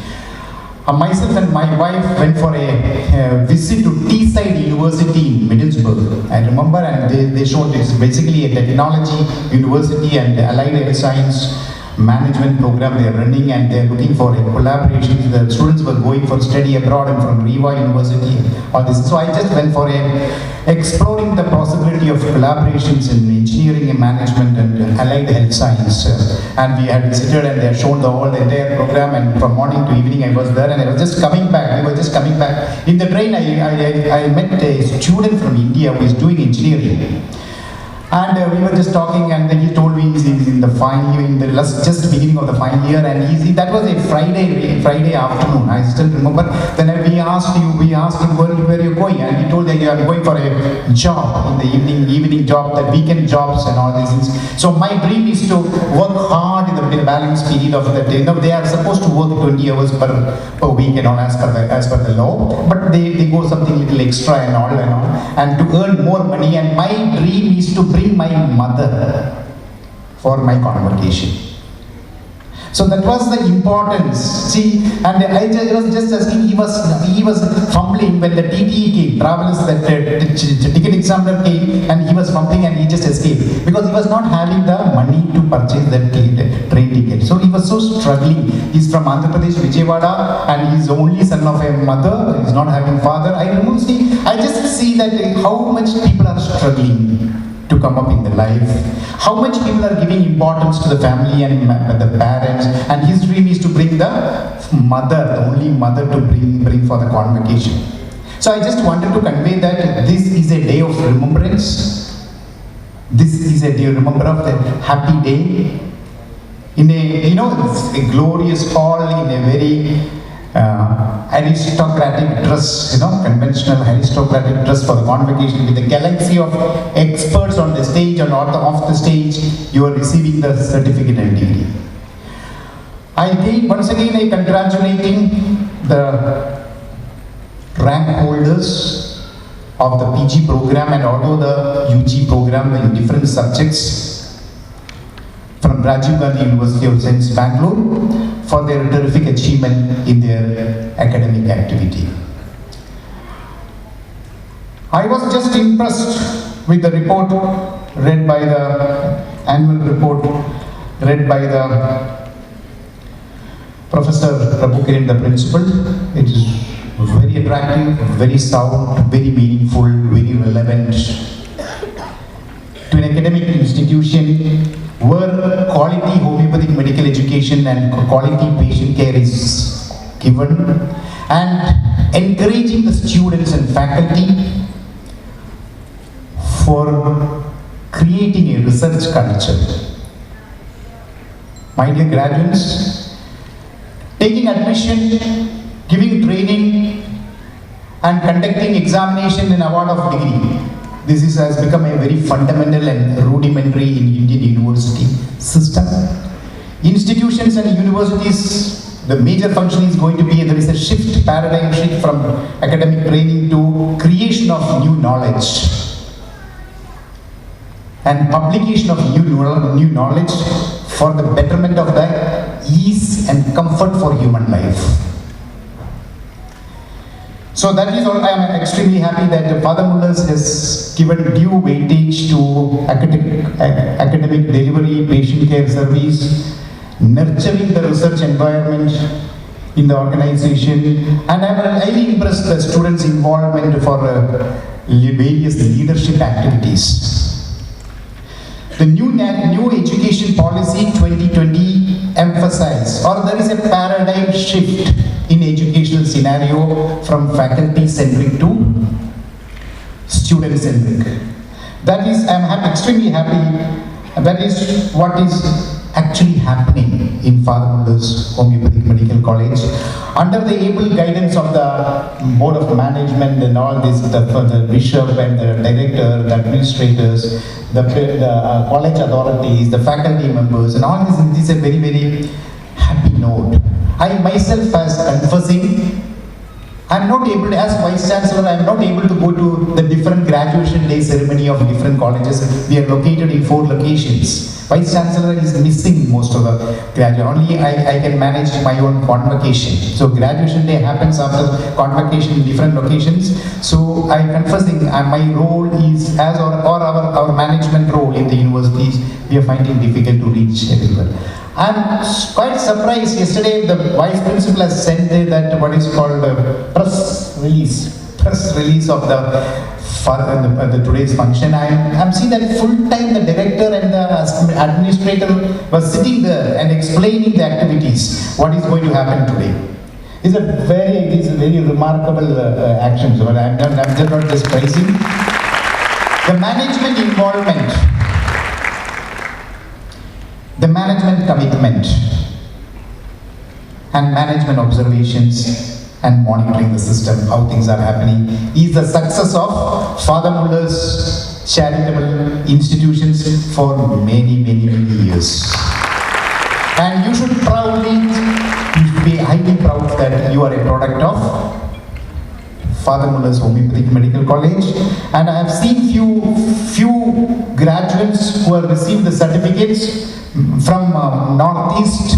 Speaker 5: Myself and my wife went for a visit to Teesside University in Middlesbrough. I remember, and they showed it's basically a technology university and allied health science management program they are running, and they are looking for a collaboration. The students were going for study abroad and from Riva University, all this. So I just went for exploring the possibility of collaborations in engineering and management and allied health science. And we had visited and they had shown the entire program, and from morning to evening I was there, and I was just coming back. We were just coming back. In the train I met a student from India who is doing engineering. And we were just talking, and then he told me he's in the final year, in the just beginning of the final year, and that was a Friday afternoon. I still remember. Then we asked him where you're going, and he told that I'm going for a job in the evening job, the weekend jobs and all these things. So my dream is to work hard in the balance period of the day. You know, they are supposed to work 20 hours per week and all as per the law, but they go something little extra and all, and to earn more money. And my dream is to bring my mother for my convocation. So that was the importance. See, and I was just asking, he was fumbling when the TTE came, travelers, that ticket examiner came, and he was fumbling and he just escaped because he was not having the money to purchase that train ticket. So he was so struggling. He's from Andhra Pradesh, Vijayawada, and he's the only son of a mother. He's not having father. I just see that how much people are struggling to come up in the life, how much people are giving importance to the family and the parents, and his dream is to bring the mother, the only mother, to bring for the convocation. So I just wanted to convey that this is a day of remembrance. This is a day of remembrance of the happy day in a glorious hall, in a very aristocratic dress, conventional aristocratic dress for the convocation, with a galaxy of experts on the stage and off the stage. You are receiving the certificate and degree. Once again I congratulating the rank holders of the PG program and also the UG program in different subjects from Rajiv Gandhi University of Science, Bangalore, for their terrific achievement in their academic activity. I was just impressed with the report read by the annual report read by the Professor Prabhu Kiran, the principal. It is very attractive, very sound, very meaningful, very relevant to an academic institution where quality homeopathic medical education and quality patient care is given, and encouraging the students and faculty for creating a research culture. My dear graduates, taking admission, giving training, and conducting examination and award of degree. This has become a very fundamental and rudimentary in Indian university system. Institutions and universities, the major function is going to be, there is a shift, paradigm shift from academic training to creation of new knowledge and publication of new knowledge for the betterment of the ease and comfort for human life. So that is all. I am extremely happy that Father Muller has given due weightage to academic delivery, patient care service, nurturing the research environment in the organization, and I am highly impressed the students' involvement for various leadership activities. The new education policy 2020 emphasized, or there is a paradigm shift in educational scenario from faculty-centric to student-centric. That is, I am extremely happy. That is what is actually happening in Father Muller's Homeopathic Medical College. Under the able guidance of the Board of Management and all this, the bishop and the director, the administrators, the college authorities, the faculty members, and all this is a very, very happy note. I myself, as confessing, I am not able, as Vice Chancellor, I am not able to go to the different graduation day ceremony of different colleges. We are located in 4 locations. Vice Chancellor is missing most of the graduate. Only I can manage my own convocation. So graduation day happens after convocation in different locations. So I am confessing, my role is, as or our management role in the universities, we are finding difficult to reach everywhere. I am quite surprised. Yesterday the Vice Principal has sent that what is called a press release of the today's function. I am seeing that full time the director and the administrator was sitting there and explaining the activities, what is going to happen today. It's a very remarkable action. So I'm just praising the management involvement, the management commitment, and management observations and monitoring the system, how things are happening, is the success of Father Muller's charitable institutions for many years. And you should be highly proud that you are a product of Father Muller's Homeopathic Medical College. And I have seen few graduates who have received the certificates from Northeast,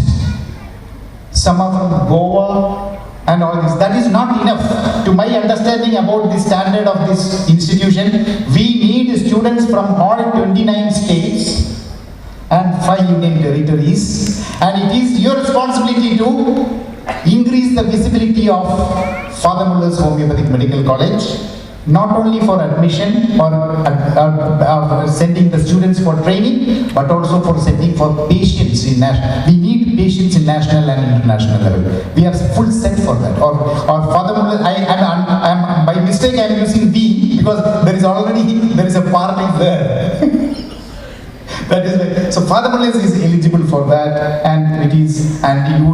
Speaker 5: some are from Goa, and all this. That is not enough. To my understanding about the standard of this institution, we need students from all 29 states and 5 union territories, and it is your responsibility to increase the visibility of Father Muller's Homeopathic Medical College, not only for admission or sending the students for training, but also for sending for patients in national. We need patients in national and international level. We are full set for that. Or Father Muller, I am by mistake I am using V because there is a party there. That is so Father Muller is eligible for that, and you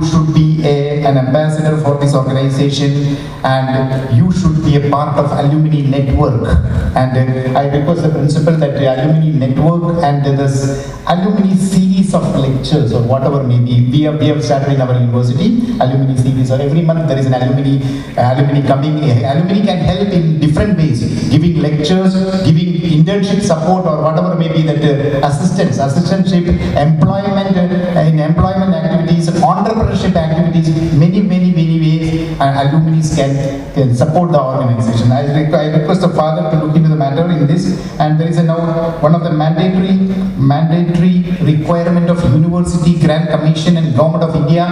Speaker 5: should be an ambassador for this organization, and you should be a part of alumni network. And I request the principal that the alumni network and this alumni series of lectures or whatever may be, we have started in our university alumni series. Or every month there is an alumni coming. Alumni can help in different ways, giving lectures, giving internship support, or whatever may be that assistantship, employment activities, entrepreneurship activities, many ways alumni can support the organization. I request the father to look into the matter in this, and there is now one of the mandatory requirement of University Grant Commission and Government of India.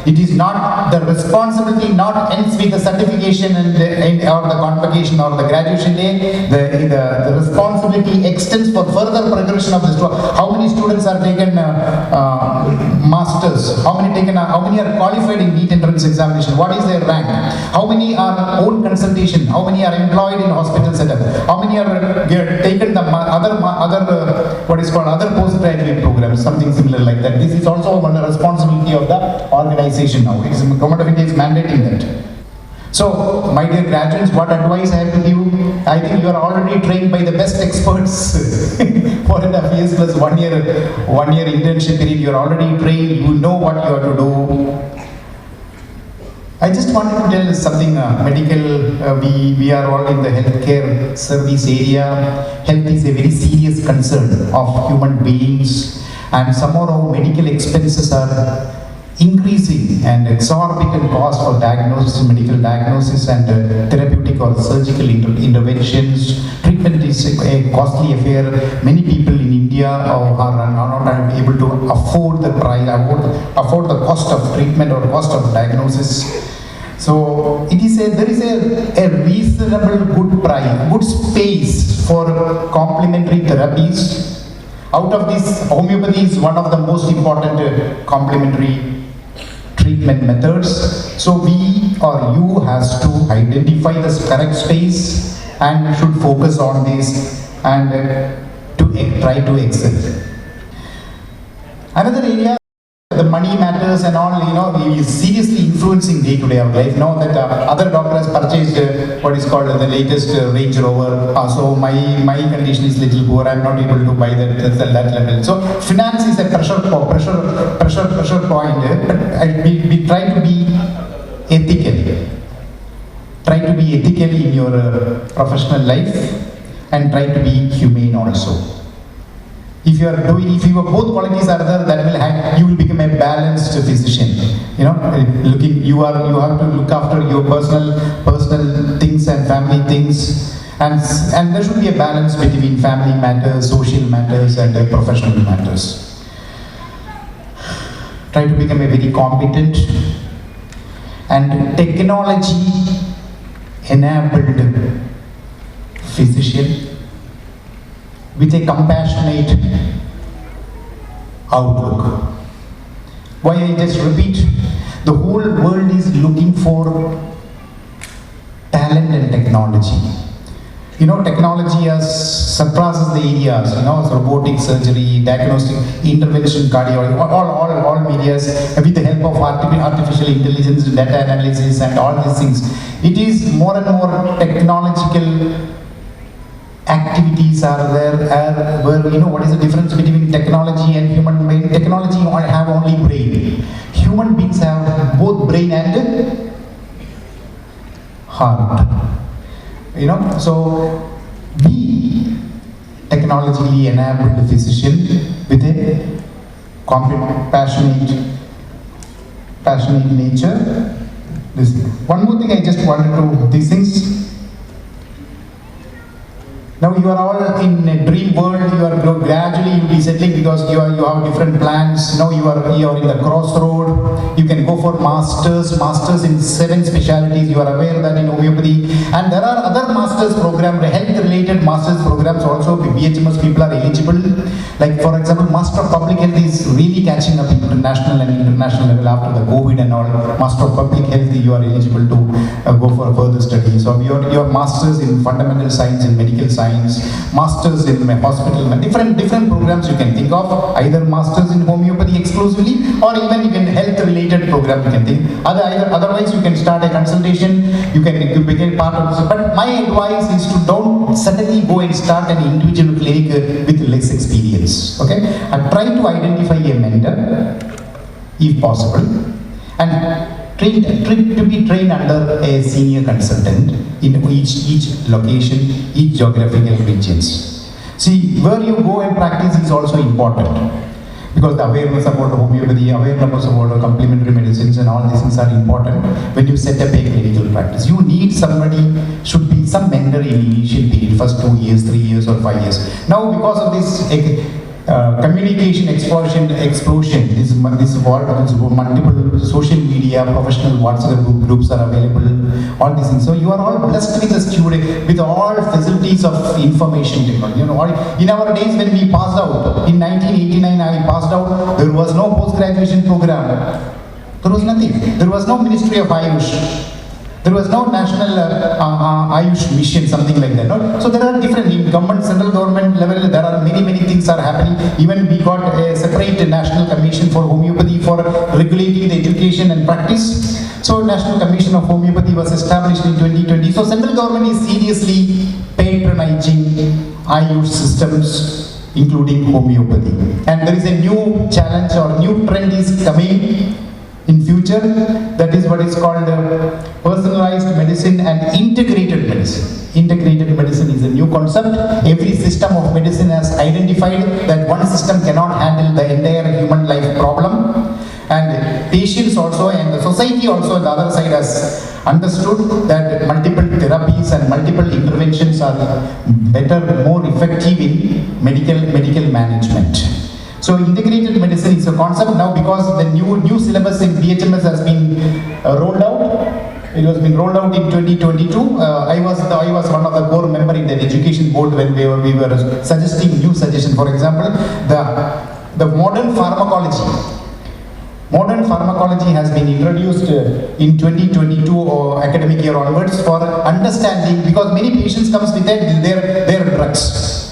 Speaker 5: It is not the responsibility, not ends with the certification or the convocation or the graduation day. The responsibility extends for further progression of the student. How many students are taken master masters? How many are qualified in NEET entrance examination? What is their rank? How many are own consultation? How many are employed in hospital setup? How many are taken the other postgraduate programs, something similar like that? This is also one responsibility of the organization now. It's, the Government of India is mandating that. So, my dear graduates, what advice I have to give? I think you are already trained by the best experts. 4.5 years plus 1 year internship period. You are already trained. You know what you have to do. I just wanted to tell something medical. We are all in the healthcare service area. Health is a very serious concern of human beings, and somehow our medical expenses are increasing, and exorbitant cost for diagnosis, medical diagnosis, and therapeutic or surgical interventions. Treatment is a costly affair. Many people in India are not able to afford the price, afford the cost of treatment or cost of diagnosis. So there is a reasonable good price, good space for complementary therapies. Out of this, homeopathy is one of the most important complementary treatment methods. So we or you has to identify the correct space and should focus on this and to try to excel. Another area, the money matters and all, is seriously influencing day-to-day of life. Now that other doctor has purchased what is called the latest Range Rover, so my condition is little poor. I'm not able to buy that level. So finance is a pressure point. But we try to be ethical. Try to be ethical in your professional life, and try to be humane also. If you are both qualities are there, you will become a balanced physician. You have to look after your personal things and family things, and there should be a balance between family matters, social matters, and professional matters. Try to become a very competent and technology enabled physician with a compassionate outlook. Why I just repeat, the whole world is looking for talent and technology. Technology surpasses the areas, robotic surgery, diagnostic, intervention, cardiology, all medias, with the help of artificial intelligence, data analysis, and all these things. It is more and more technological activities are there, where what is the difference between technology and human brain? Technology have only brain. Human beings have both brain and heart. So be technologically enabled physician with a passionate nature. One more thing I just wanted to, these things. Now you are all in a dream world. You are gradually you'll be settling because you have different plans. Now you are in the crossroad. You can go for masters in 7 specialties. You are aware that in homeopathy, and there are other masters programs, health-related masters programs also. BHMS people are eligible. Like for example, Master of Public Health is really catching up international level after the COVID and all. Master of Public Health, you are eligible to go for further studies. So your masters in fundamental science and medical science, masters in hospital, different programs you can think of, either masters in homeopathy exclusively, or even you can health related program you can think. Otherwise you can start a consultation, you can begin part of this. But my advice is to don't suddenly go and start an individual clinic with less experience. Okay, and try to identify a mentor if possible, and to be trained under a senior consultant in each location, each geographical regions. See, where you go and practice is also important, because the awareness about homeopathy, awareness about complementary medicines and all these things are important when you set up a clinical practice. You need should be some mentor in initial period, first 2 years, 3 years or 5 years. Now because of this communication explosion, this multiple social media, professional WhatsApp groups are available, all these things. So you are all blessed with a student, with all facilities of information technology. In our days when we passed out, in 1989 I passed out, there was no post-graduation program. There was nothing. There was no Ministry of Ayush. There was no national Ayush mission, something like that. No? So there are different, in government, central government level, there are many things are happening. Even we got a separate national commission for homeopathy for regulating the education and practice. So National Commission of Homeopathy was established in 2020. So central government is seriously patronizing Ayush systems, including homeopathy. And there is a new challenge or new trend is coming in future, that is what is called personalized medicine and integrated medicine. Integrated medicine is a new concept. Every system of medicine has identified that one system cannot handle the entire human life problem. And patients also and the society also on the other side has understood that multiple therapies and multiple interventions are better, more effective in medical management. So integrated medicine is a concept now because the new syllabus in BHMS has been rolled out. It has been rolled out in 2022. I was one of the core member in the education board when we were suggesting new suggestion. For example, the modern pharmacology. Modern pharmacology has been introduced in 2022 academic year onwards for understanding, because many patients comes with their drugs.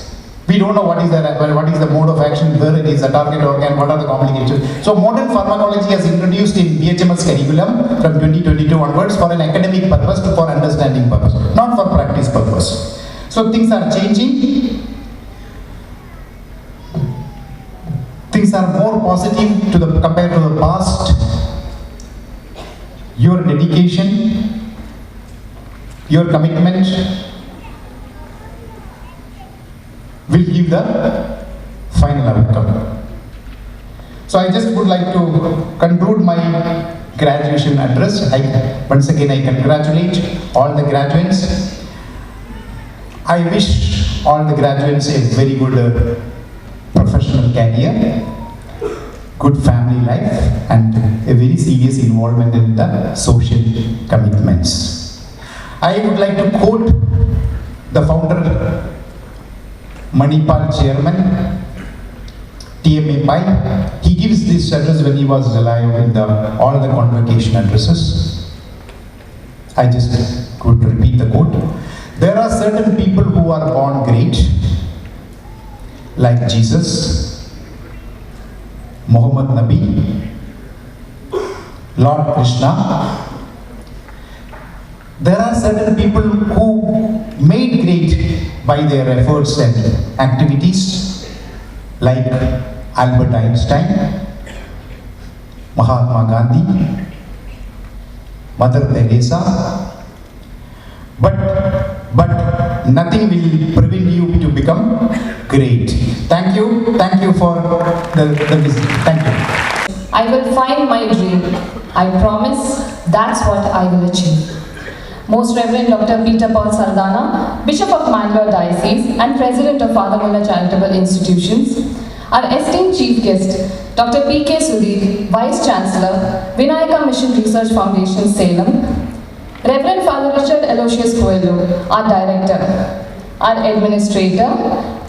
Speaker 5: We don't know what is the mode of action, where it is a target organ, what are the complications. So modern pharmacology has introduced in BHMS curriculum from 2022 onwards for an academic purpose, for understanding purpose, not for practice purpose. So things are changing. Things are more positive compared to the past. Your dedication, your commitment will give the final outcome. So I just would like to conclude my graduation address. Once again I congratulate all the graduates. I wish all the graduates a very good professional career, good family life, and a very serious involvement in the social commitments. I would like to quote the founder, Manipal chairman, TMA Pai. He gives this address when he was alive in all the convocation addresses. I just could repeat the quote. There are certain people who are born great, like Jesus, Muhammad Nabi, Lord Krishna. There are certain people who made great by their efforts and activities, like Albert Einstein, Mahatma Gandhi, Mother Teresa. But nothing will prevent you to become great. Thank you for the visit. Thank you.
Speaker 6: I will find my dream. I promise that's what I will achieve. Most Reverend Dr. Peter Paul Sardana, Bishop of Mangalore Diocese and President of Father Muller Charitable Institutions, our esteemed Chief Guest, Dr. P.K. Sudhir, Vice Chancellor, Vinayaka Mission Research Foundation, Salem, Reverend Father Richard Aloysius Coelho, our Director, our Administrator,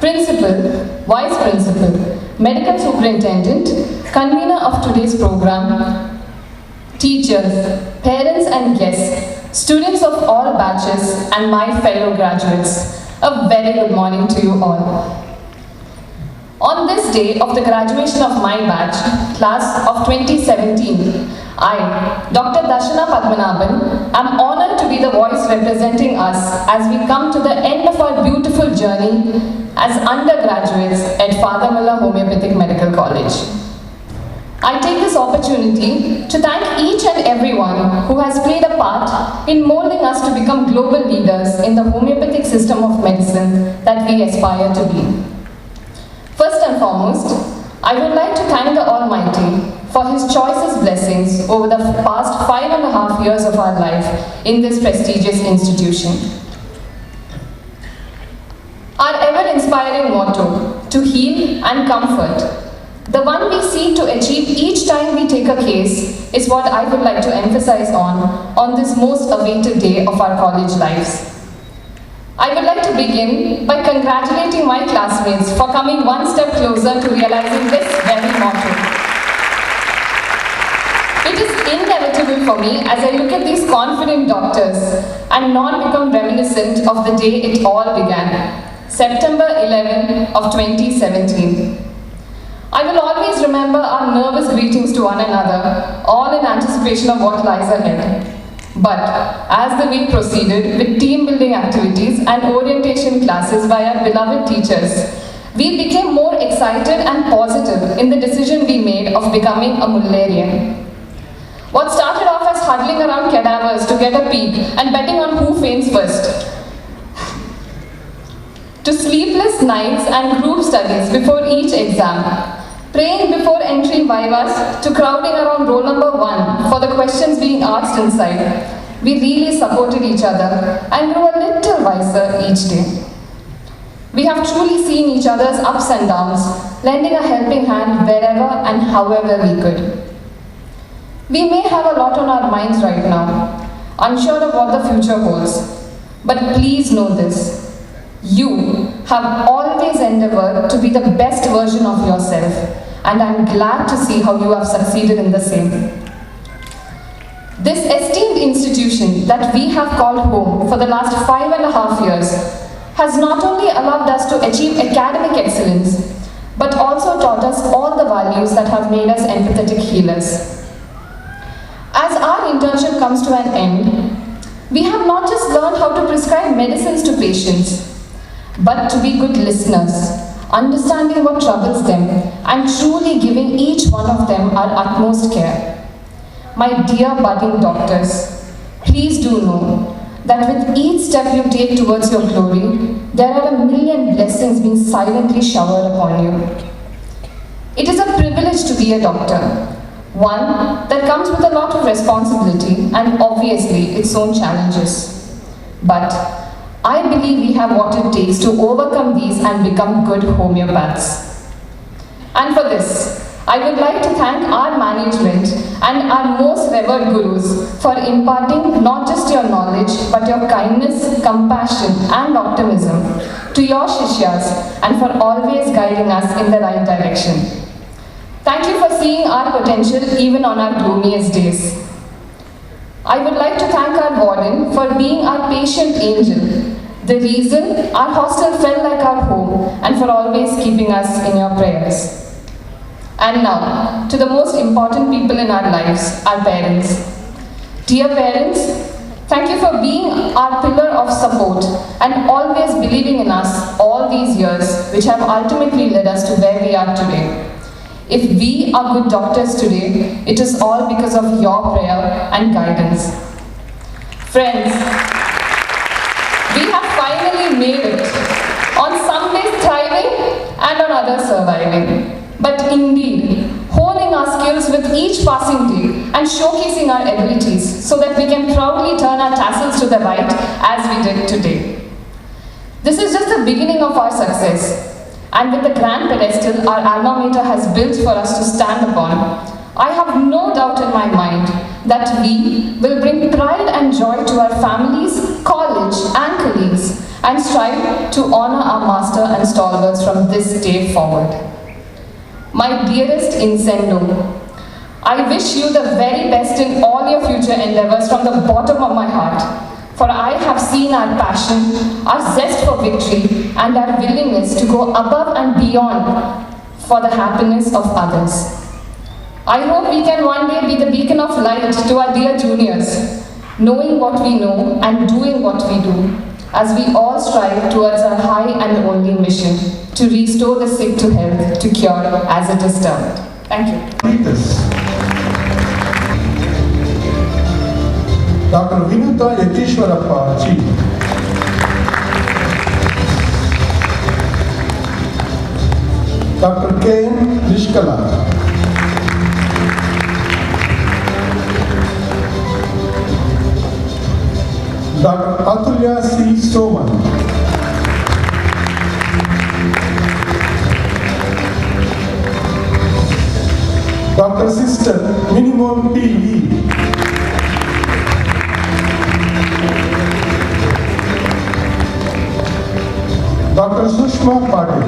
Speaker 6: Principal, Vice Principal, Medical Superintendent, Convener of today's program, teachers, parents and guests, students of all batches, and my fellow graduates, a very good morning to you all. On this day of the graduation of my batch, class of 2017, I, Dr. Darshana Padmanabhan, am honored to be the voice representing us as we come to the end of our beautiful journey as undergraduates at Father Muller Homoeopathic Medical College. I take this opportunity to thank each and everyone who has played a part in molding us to become global leaders in the homeopathic system of medicine that we aspire to be. First and foremost, I would like to thank the Almighty for His choicest blessings over the past 5.5 years of our life in this prestigious institution. Our ever-inspiring motto, to to heal and comfort. The one we seek to achieve each time we take a case is what I would like to emphasize on this most awaited day of our college lives. I would like to begin by congratulating my classmates for coming one step closer to realizing this very motto. It is inevitable for me as I look at these confident doctors and not become reminiscent of the day it all began, September 11 of 2017. I will always remember our nervous greetings to one another, all in anticipation of what lies ahead. But as the week proceeded with team building activities and orientation classes by our beloved teachers, we became more excited and positive in the decision we made of becoming a Mullerian. What started off as huddling around cadavers to get a peek and betting on who faints first, to sleepless nights and group studies before each exam, praying before entering vivas, to crowding around roll number 1 for the questions being asked inside, we really supported each other and grew a little wiser each day. We have truly seen each other's ups and downs, lending a helping hand wherever and however we could. We may have a lot on our minds right now, unsure of what the future holds, but please know this. You have always endeavored to be the best version of yourself, and I'm glad to see how you have succeeded in the same. This esteemed institution that we have called home for the last 5.5 years has not only allowed us to achieve academic excellence, but also taught us all the values that have made us empathetic healers. As our internship comes to an end, we have not just learned how to prescribe medicines to patients, but to be good listeners, understanding what troubles them, and truly giving each one of them our utmost care. My dear budding doctors, please do know that with each step you take towards your glory, there are a million blessings being silently showered upon you. It is a privilege to be a doctor, one that comes with a lot of responsibility and obviously its own challenges. But I believe we have what it takes to overcome these and become good homeopaths. And for this, I would like to thank our management and our most revered gurus for imparting not just your knowledge, but your kindness, compassion, and optimism to your Shishyas and for always guiding us in the right direction. Thank you for seeing our potential even on our gloomiest days. I would like to thank our warden for being our patient angel, the reason our hostel felt like our home, and for always keeping us in your prayers. And now, to the most important people in our lives, our parents. Dear parents, thank you for being our pillar of support and always believing in us all these years, which have ultimately led us to where we are today. If we are good doctors today, it is all because of your prayer and guidance. Friends, we have finally made it. On some days thriving and on others surviving. But indeed, honing our skills with each passing day and showcasing our abilities so that we can proudly turn our tassels to the right as we did today. This is just the beginning of our success. And with the grand pedestal our alma mater has built for us to stand upon, I have no doubt in my mind that we will bring pride and joy to our families, college, and colleagues, and strive to honor our master and stalwarts from this day forward. My dearest Incendo, I wish you the very best in all your future endeavors from the bottom of my heart, for I have seen our passion, our zest for victory, and our willingness to go above and beyond for the happiness of others. I hope we can one day be the beacon of light to our dear juniors, knowing what we know and doing what we do, as we all strive towards our high and only mission, to restore the sick to health, to cure as it is termed. Thank you.
Speaker 4: Read this. Dr. Vinuta Yatishwarappa, Chief. Dr. K. Nishkala. Dr. Atulya C. Soman. Sister Minimum P.E. Dr. Sushma Patil.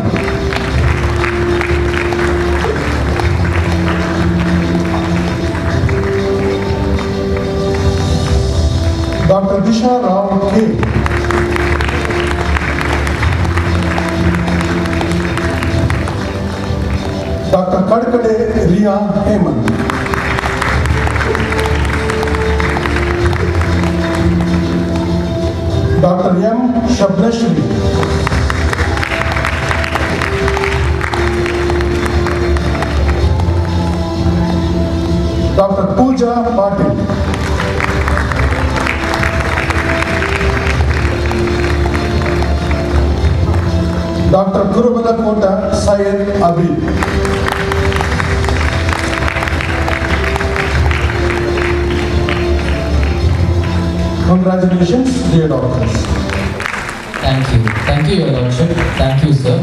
Speaker 4: Dr. Disha Rao K. Dr. Kadkade Riya Hemant. Dr. M. Shableshri. Dr. Pooja Patil. Dr. Kurubala Kota Syed Abid. Congratulations, dear doctors.
Speaker 1: Thank you. Thank you, Your Lordship. Thank you, sir.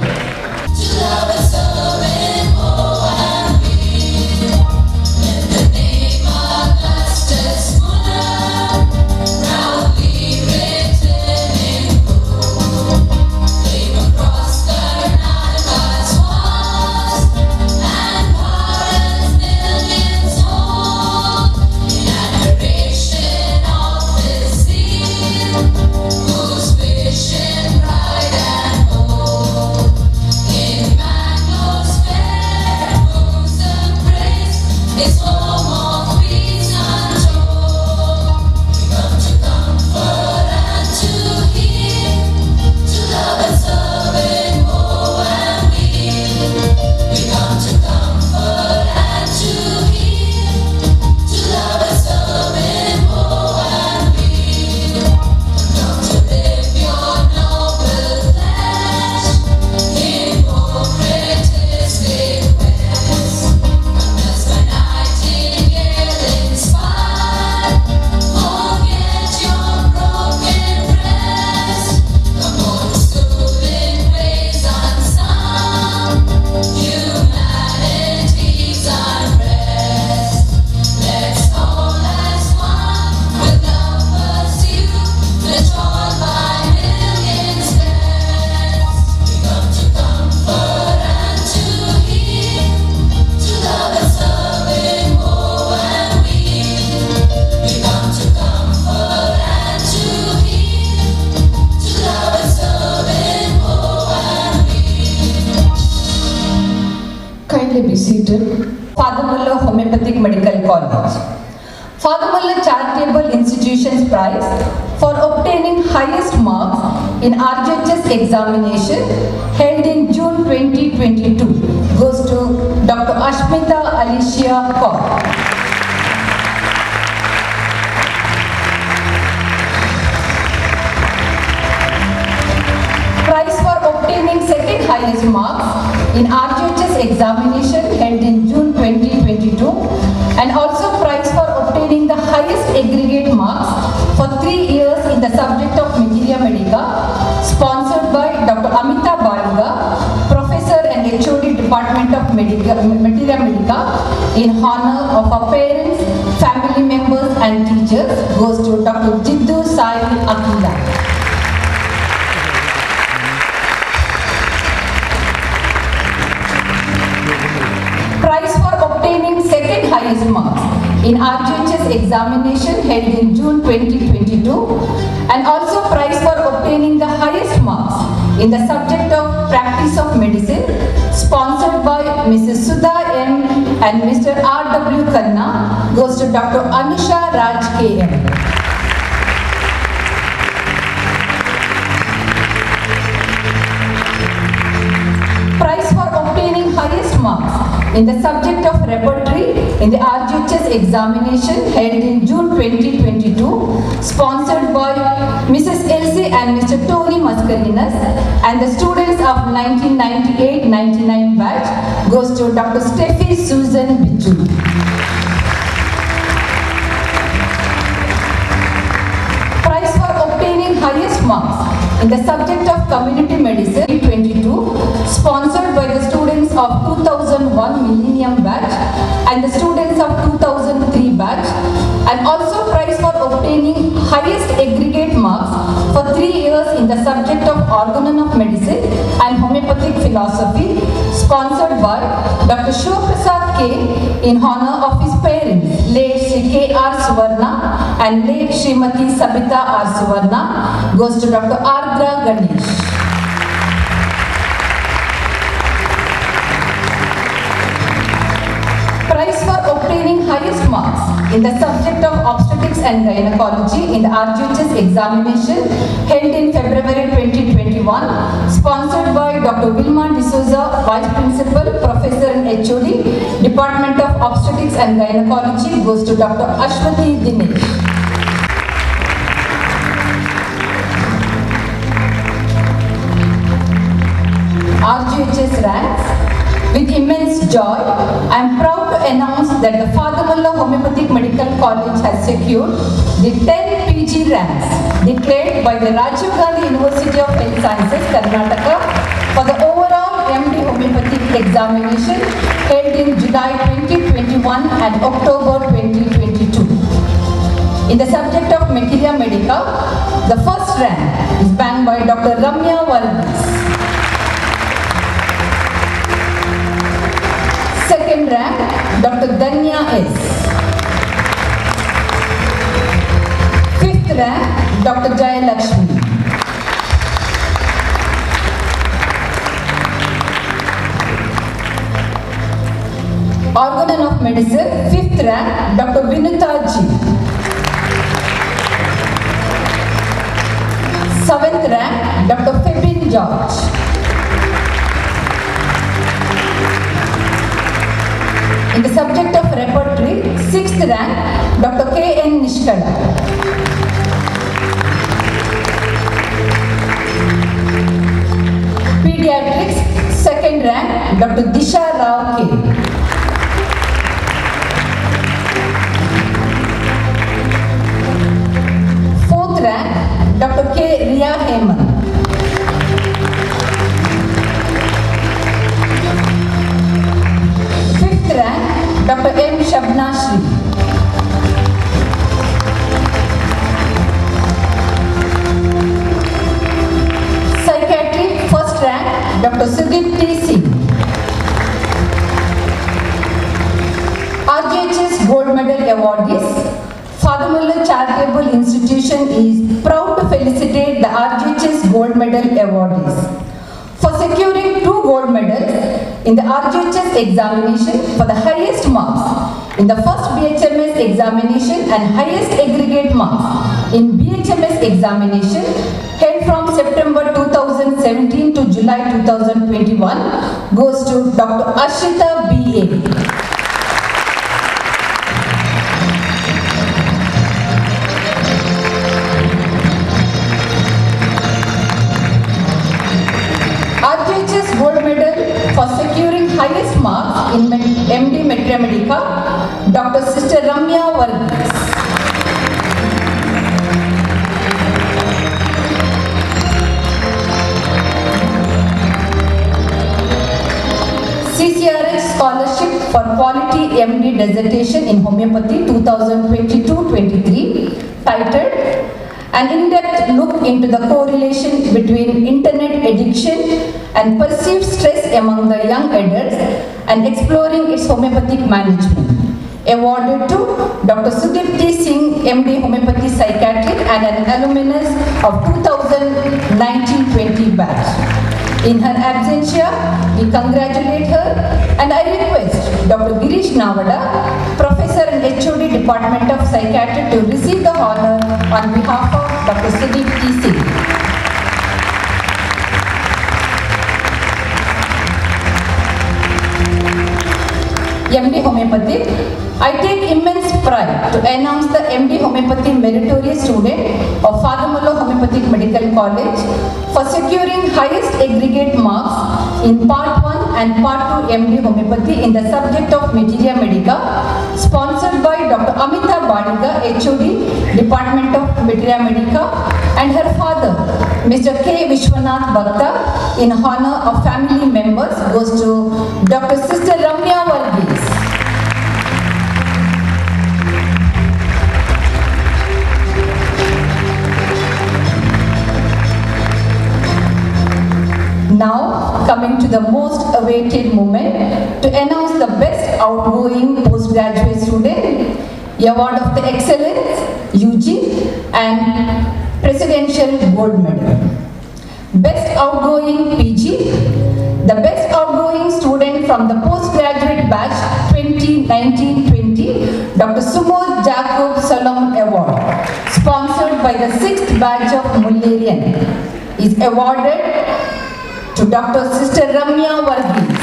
Speaker 3: Be seated.
Speaker 6: Father Muller Homoeopathic Medical College. Father Muller Charitable Institutions Prize for obtaining highest marks in RHS examination held in June 2022 goes to Dr. Ashmita Alicia Kaur. Prize for obtaining second highest marks in RHS examination held in June 2022 and also prize for obtaining the highest aggregate marks for 3 years in the subject of Materia Medica, sponsored by Dr. Amita Baliga, Professor and HOD Department of Materia Medica, in honor of our parents, family members and teachers, goes to Dr. Jiddu Sai Akila. Prize for obtaining second highest marks in RHS examination held in June 2022 and also prize for obtaining the highest marks in the subject of practice of medicine, sponsored by Mrs. Sudha M and Mr. R.W. Khanna, goes to Dr. Anusha Raj K.M. Prize for obtaining highest marks in the subject of repertory in the RHS examination held in June 2022, sponsored by Mrs. Elsie and Mr. Tony Mascarinas and the students of 1998-99 batch, goes to Dr. Steffi Susan Bichu. Prize for obtaining highest marks in the subject of community medicine 22, sponsored by the students of 2001 Millennium batch and the students of
Speaker 7: Organon of Medicine and Homeopathic Philosophy, sponsored by Dr. Shiva Prasad K in honor of his parents, late Sri K.R. Suvarna and late Srimati Sabita R. Suvarna, goes to Dr. Ardra Ganesh. Prize for obtaining highest marks in the subject of obstetrics and gynecology in the RGHS examination held in February 2021, sponsored by Dr. Vilma D'Souza, Vice Principal, Professor and HOD, Department of Obstetrics and Gynecology, goes to Dr. Ashwati Dinesh. RGHS ranks. With immense joy, I am proud to announce that the Father Muller Homoeopathic Medical College has secured the 10 PG ranks declared by the Rajiv Gandhi University of Health Sciences, Karnataka for the overall MD Homeopathic examination held in July 2021 and October 2022. In the subject of Materia Medica, the first rank is banked by Dr. Ramya Varghese. Second rank, Dr. Danya S. Fifth rank, Dr. Jayalakshmi. Organon of Medicine, fifth rank, Dr. Vinita G. Seventh rank, Dr. Febin George. In the subject of repertory, 6th rank, Dr. K.N. Nishkala. Pediatrics, 2nd rank, Dr. Disha Rao K. Fourth rank, Dr. K. Riya Hemant. Rank, Dr. M. Shabna Shri. Psychiatry, first rank, Dr. Sudip T. Singh. RGHS Gold Medal awardees. Father Muller Charitable Institution is proud to felicitate the RGHS Gold Medal awardees for securing 2 gold medals in the RGHS examination for the highest marks in the first BHMS examination and highest aggregate marks in BHMS examination held from September 2017 to July 2021 goes to Dr. Ashita B.A. RGHS Gold Medal for securing highest marks in MD Materia Medica, Dr. Sister Ramya Varghese. CCRH Scholarship for Quality MD Dissertation in Homeopathy 2022-23 titled An in-depth look into the correlation between internet addiction and perceived stress among the young adults and exploring its homeopathic management. Awarded to Dr. Sudip T. Singh, MD Homeopathy Psychiatric and an alumnus of 2019-20 batch. In her absentia, we congratulate her and I request Dr. Girish Navada, Professor and HOD Department of Psychiatry to receive the honor on behalf of Dr. Sudip T. Singh. MD Homeopathic, I take immense pride to announce the MD Homeopathy Meritorious Student of Father Muller Homoeopathic Medical College for securing highest aggregate marks in Part 1 and Part 2 MD Homeopathy in the subject of Materia Medica, sponsored by Dr. Amita Badiga, HOD, Department of Materia Medica, and her father, Mr. K. Vishwanath Bhakta, in honor of family members, goes to Dr. Sister Ramya Varghese. coming to the most awaited moment to announce the best outgoing postgraduate student, Award of the Excellence, UG, and Presidential Gold Medal. Best outgoing PG, the best outgoing student from the postgraduate batch 2019-20, Dr. Sumod Jacob Solomon Award, sponsored by the 6th batch of Mullerian, is awarded to Dr. Sister Ramya Varghese.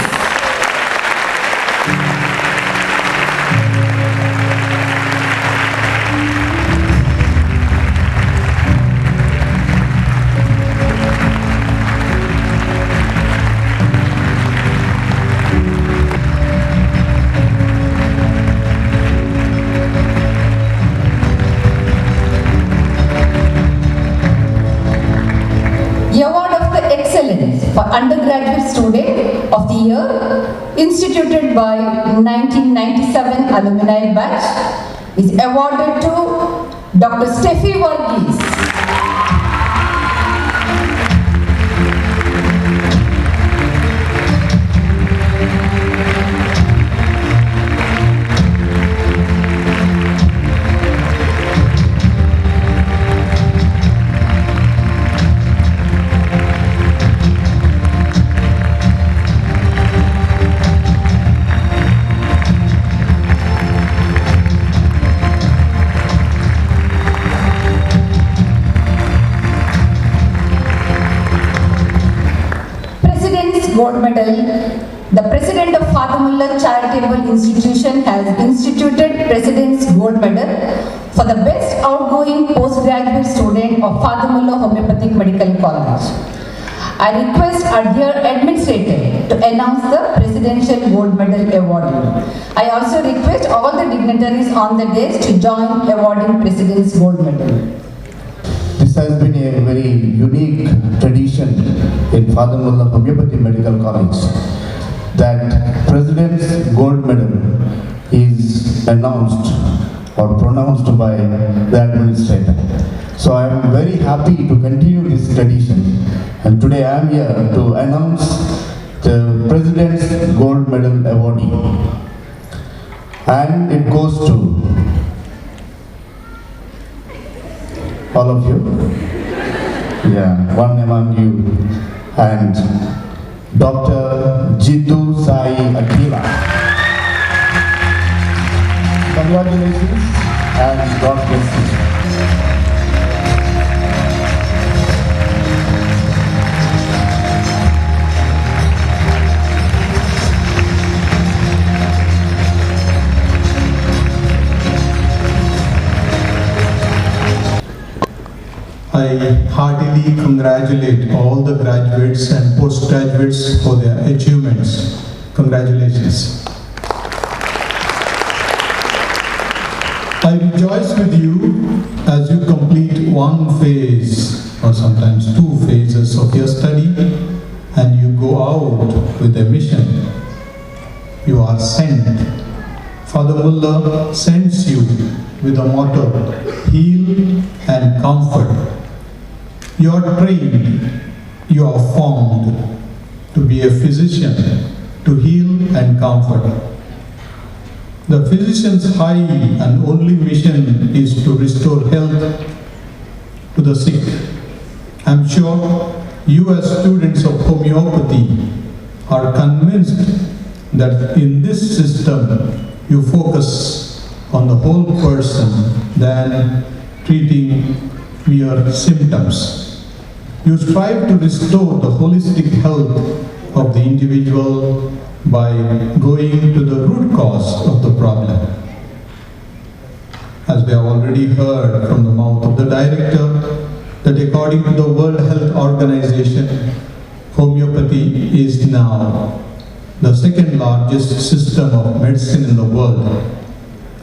Speaker 7: For Undergraduate Student of the Year, instituted by 1997 Alumni Batch, is awarded to Dr. Steffi Varghese. Gold Medal, the President of Father Muller Charitable Institution has instituted President's Gold Medal for the best outgoing postgraduate student of Father Muller Homoeopathic Medical College. I request our dear administrator to announce the Presidential Gold Medal awardee. I also request all the dignitaries on the dais to join awarding President's Gold Medal.
Speaker 5: This has been a very unique tradition in Father Muller Homoeopathic Medical College that President's Gold Medal is announced or pronounced by the administrator. So I am very happy to continue this tradition, and today I am here to announce the President's Gold Medal awardee, and it goes to all of you. Yeah, one among you. And Dr. Jitu Sai Akila. Congratulations and God bless you.
Speaker 4: I heartily congratulate all the graduates and postgraduates for their achievements. Congratulations. I rejoice with you as you complete one phase or sometimes two phases of your study and you go out with a mission. You are sent. Father Muller sends you with a motto, heal and comfort. You are trained, you are formed to be a physician, to heal and comfort. The physician's high and only mission is to restore health to the sick. I am sure you as students of homeopathy are convinced that in this system you focus on the whole person than treating mere symptoms. You strive to restore the holistic health of the individual by going to the root cause of the problem. As we have already heard from the mouth of the director, that according to the World Health Organization, homeopathy is now the second largest system of medicine in the world.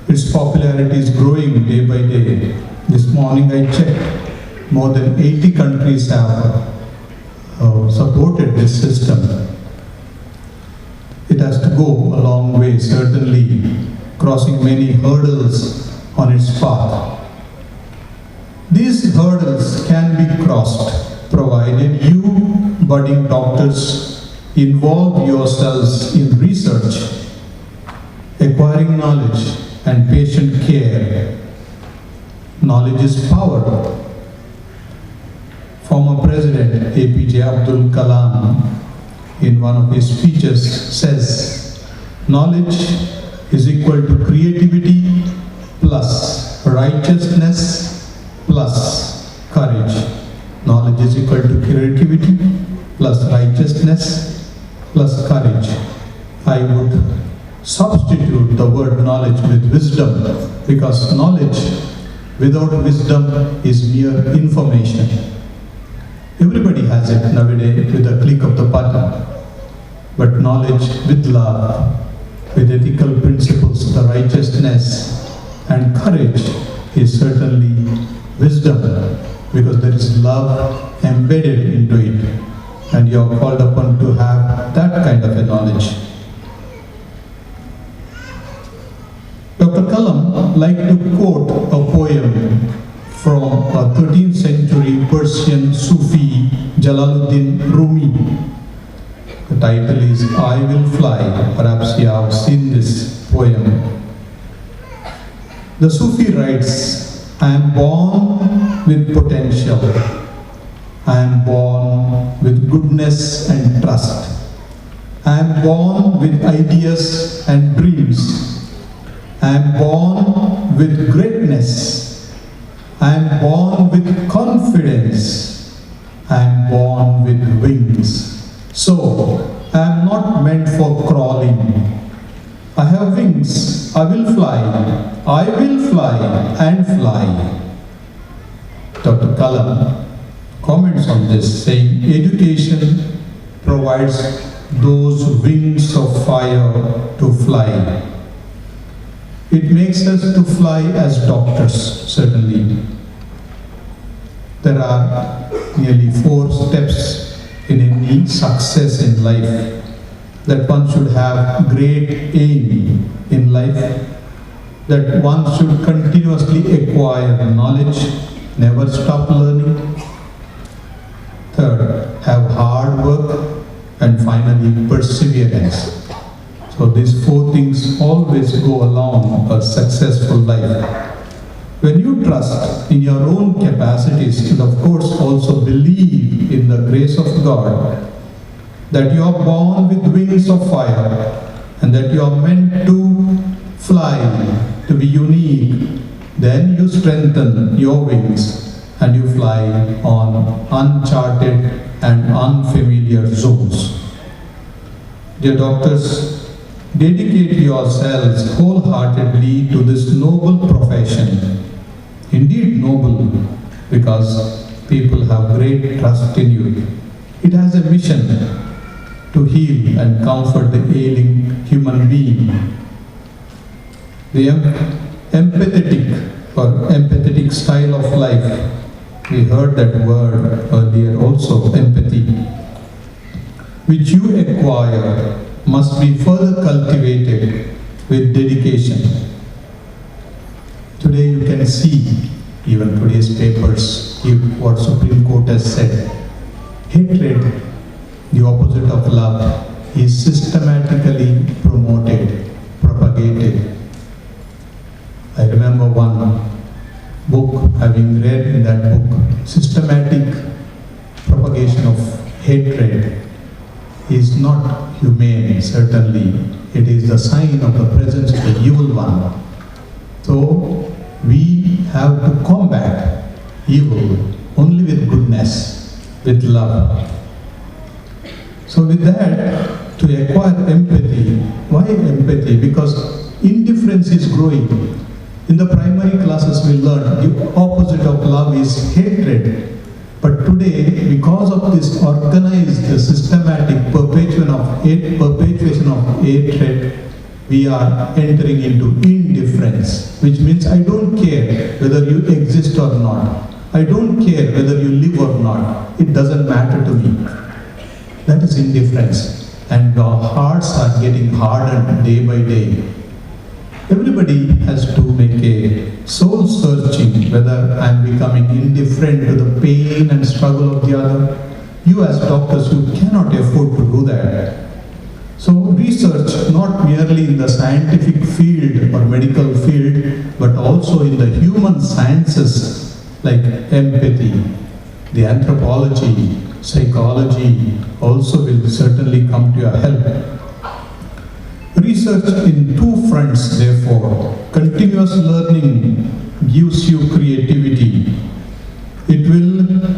Speaker 4: Its popularity is growing day by day. This morning I checked. More than 80 countries have supported this system. It has to go a long way, certainly, crossing many hurdles on its path. These hurdles can be crossed, provided you, budding doctors, Involve yourselves in research, acquiring knowledge and patient care. Knowledge is power. Former President APJ Abdul Kalam, in one of his speeches, says, knowledge is equal to creativity plus righteousness plus courage. Knowledge is equal to creativity plus righteousness plus courage. I would substitute the word knowledge with wisdom, because knowledge without wisdom is mere information. Everybody has it nowadays with a click of the button. But knowledge with love, with ethical principles, the righteousness and courage is certainly wisdom, because there is love embedded into it, and you are called upon to have that kind of a knowledge. Dr. Kalam liked to quote a poem from a 13th century Persian Sufi Jalaluddin Rumi. The title is I Will Fly. Perhaps you have seen this poem. The Sufi writes, I am born with potential. I am born with goodness and trust. I am born with ideas and dreams. I am born with greatness. I am born with confidence. I am born with wings. So, I am not meant for crawling. I have wings. I will fly. I will fly and fly. Dr. Kalam comments on this, saying, education provides those wings of fire to fly. It makes us to fly as doctors, certainly. There are nearly 4 steps in any success in life, that one should have great aim in life, that one should continuously acquire knowledge, never stop learning. Third, have hard work, and finally perseverance. So these 4 things always go along a successful life. When you trust in your own capacities and of course also believe in the grace of God, that you are born with wings of fire and that you are meant to fly, to be unique, then you strengthen your wings and you fly on uncharted and unfamiliar zones. Dear doctors, dedicate yourselves wholeheartedly to this noble profession. Indeed noble, because people have great trust in you. It has a mission to heal and comfort the ailing human being. The empathetic style of life, we heard that word earlier also, empathy, which you acquire must be further cultivated with dedication. Today you can see, even today's papers, what Supreme Court has said. Hatred, the opposite of love, is systematically promoted, propagated. I remember one book, having read in that book, systematic propagation of hatred is not humane, certainly. It is the sign of the presence of the evil one. So, we have to combat evil only with goodness, with love. So with that, to acquire empathy, why empathy? Because indifference is growing. In the primary classes we learned the opposite of love is hatred. But today, because of this organized, systematic perpetuation of hatred, we are entering into indifference, which means I don't care whether you exist or not. I don't care whether you live or not. It doesn't matter to me. That is indifference. And our hearts are getting hardened day by day. Everybody has to make a soul searching whether I am becoming indifferent to the pain and struggle of the other.
Speaker 8: you as doctors, you cannot afford to do that. So research not merely in the scientific field or medical field, but also in the human sciences like empathy, the anthropology, psychology also will certainly come to your help. Research in two fronts, therefore. Continuous learning gives you creativity. It will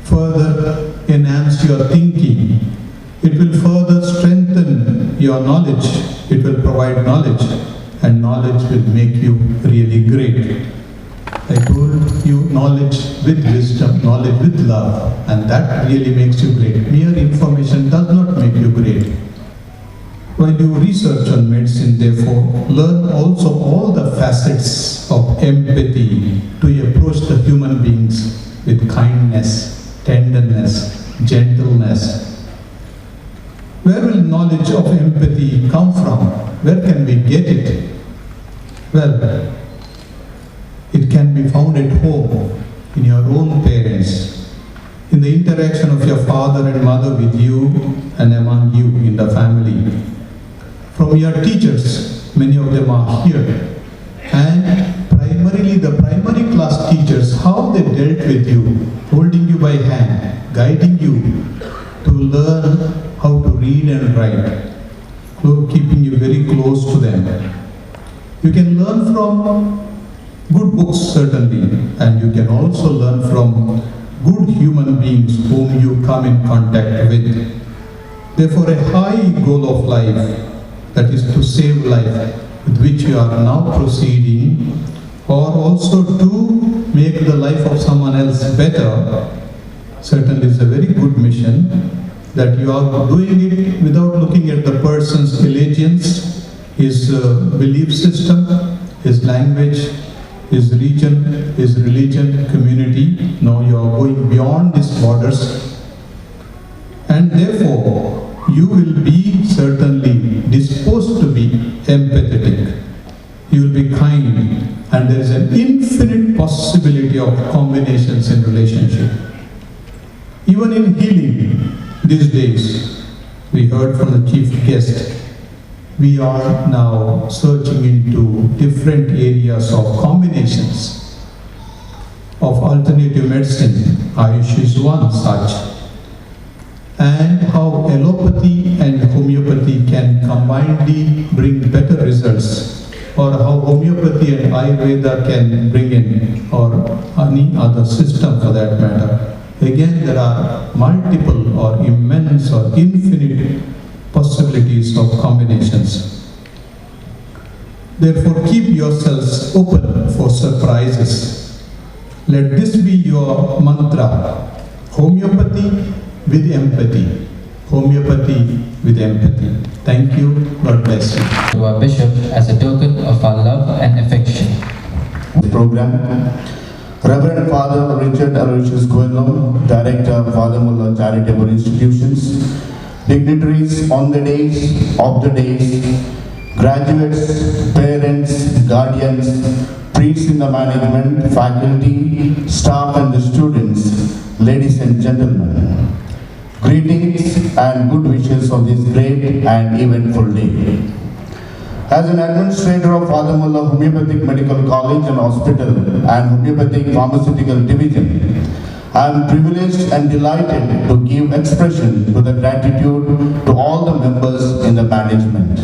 Speaker 8: further enhance your thinking. It will further strengthen your knowledge. It will provide knowledge, and knowledge will make you really great. I told you knowledge with wisdom, knowledge with love, and that really makes you great. Mere information does not make you great. While you research on medicine, therefore, learn also all the facets of empathy to approach the human beings with kindness, tenderness, gentleness. Where will knowledge of empathy come from? Where can we get it? Well, it can be found at home, in your own parents, in the interaction of your father and mother with you and among you in the family. From your teachers, many of them are here, and primarily the primary class teachers, how they dealt with you, holding you by hand, guiding you to learn how to read and write, keeping you very close to them. You can learn from good books certainly, and you can also learn from good human beings whom you come in contact with. Therefore, a high goal of life, that is to save life, with which you are now proceeding, or also to make the life of someone else better, certainly is a very good mission, that you are doing it without looking at the person's allegiance, his belief system, his language, his region, his religion, community. No, you are going beyond these borders, and therefore you will be certainly disposed to be empathetic. You will be kind, and there is an infinite possibility of combinations in relationship. Even in healing these days, we heard from the chief guest, we are now searching into different areas of combinations of alternative medicine. Ayush is one such. And how allopathy and homeopathy can combinedly bring better results, or how homeopathy and Ayurveda can bring in, or any other system for that matter. Again, there are multiple or immense or infinite possibilities of combinations. Therefore, keep yourselves open for surprises. Let this be your mantra. Homeopathy with empathy. Homeopathy with empathy. Thank you. God bless you.
Speaker 1: To our Bishop as a token of our love and affection.
Speaker 9: Program. Reverend Father Richard Aloysius Coelho, Director of Father Muller Charitable Institutions, dignitaries on the days, of the days, graduates, parents, guardians, priests in the management, faculty, staff and the students, ladies and gentlemen. Greetings and good wishes of this great and eventful day. As an administrator of Father Muller Homoeopathic Medical College and Hospital and Homeopathic Pharmaceutical Division, I am privileged and delighted to give expression to the gratitude to all the members in the management.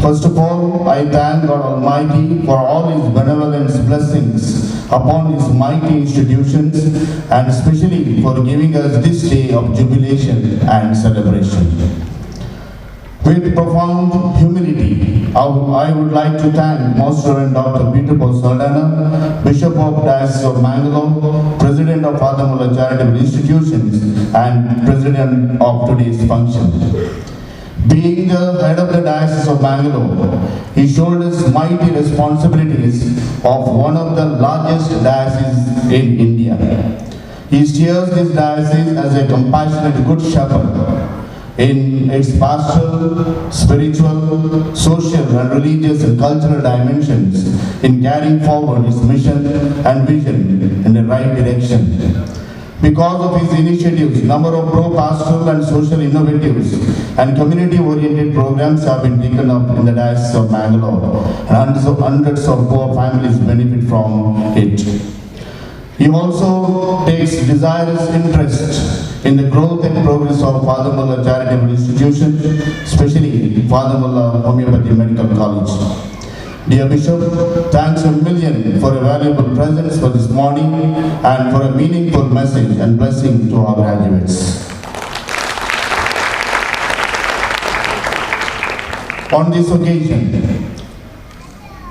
Speaker 9: First of all, I thank God Almighty for all His benevolence blessings upon His mighty institutions, and especially for giving us this day of jubilation and celebration. With profound humility, I would like to thank Most Reverend Dr. Peter Paul Saldana, Bishop of Diocese of Mangalore, President of Father Muller Charitable Institutions, and President of today's function. Being the head of the Diocese of Mangalore, he shoulders mighty responsibilities of one of the largest dioceses in India. He steers this diocese as a compassionate good shepherd in its pastoral, spiritual, social and religious and cultural dimensions in carrying forward his mission and vision in the right direction. Because of his initiatives, number of pro-pastoral and social innovatives and community-oriented programs have been taken up in the diocese of Mangalore, and hundreds of poor families benefit from it. He also takes desirous interest in the growth and progress of Father Muller Charitable Institution, especially Father Muller Homoeopathic Medical College. Dear Bishop, thanks a million for a valuable presence for this morning and for a meaningful message and blessing to our graduates. On this occasion,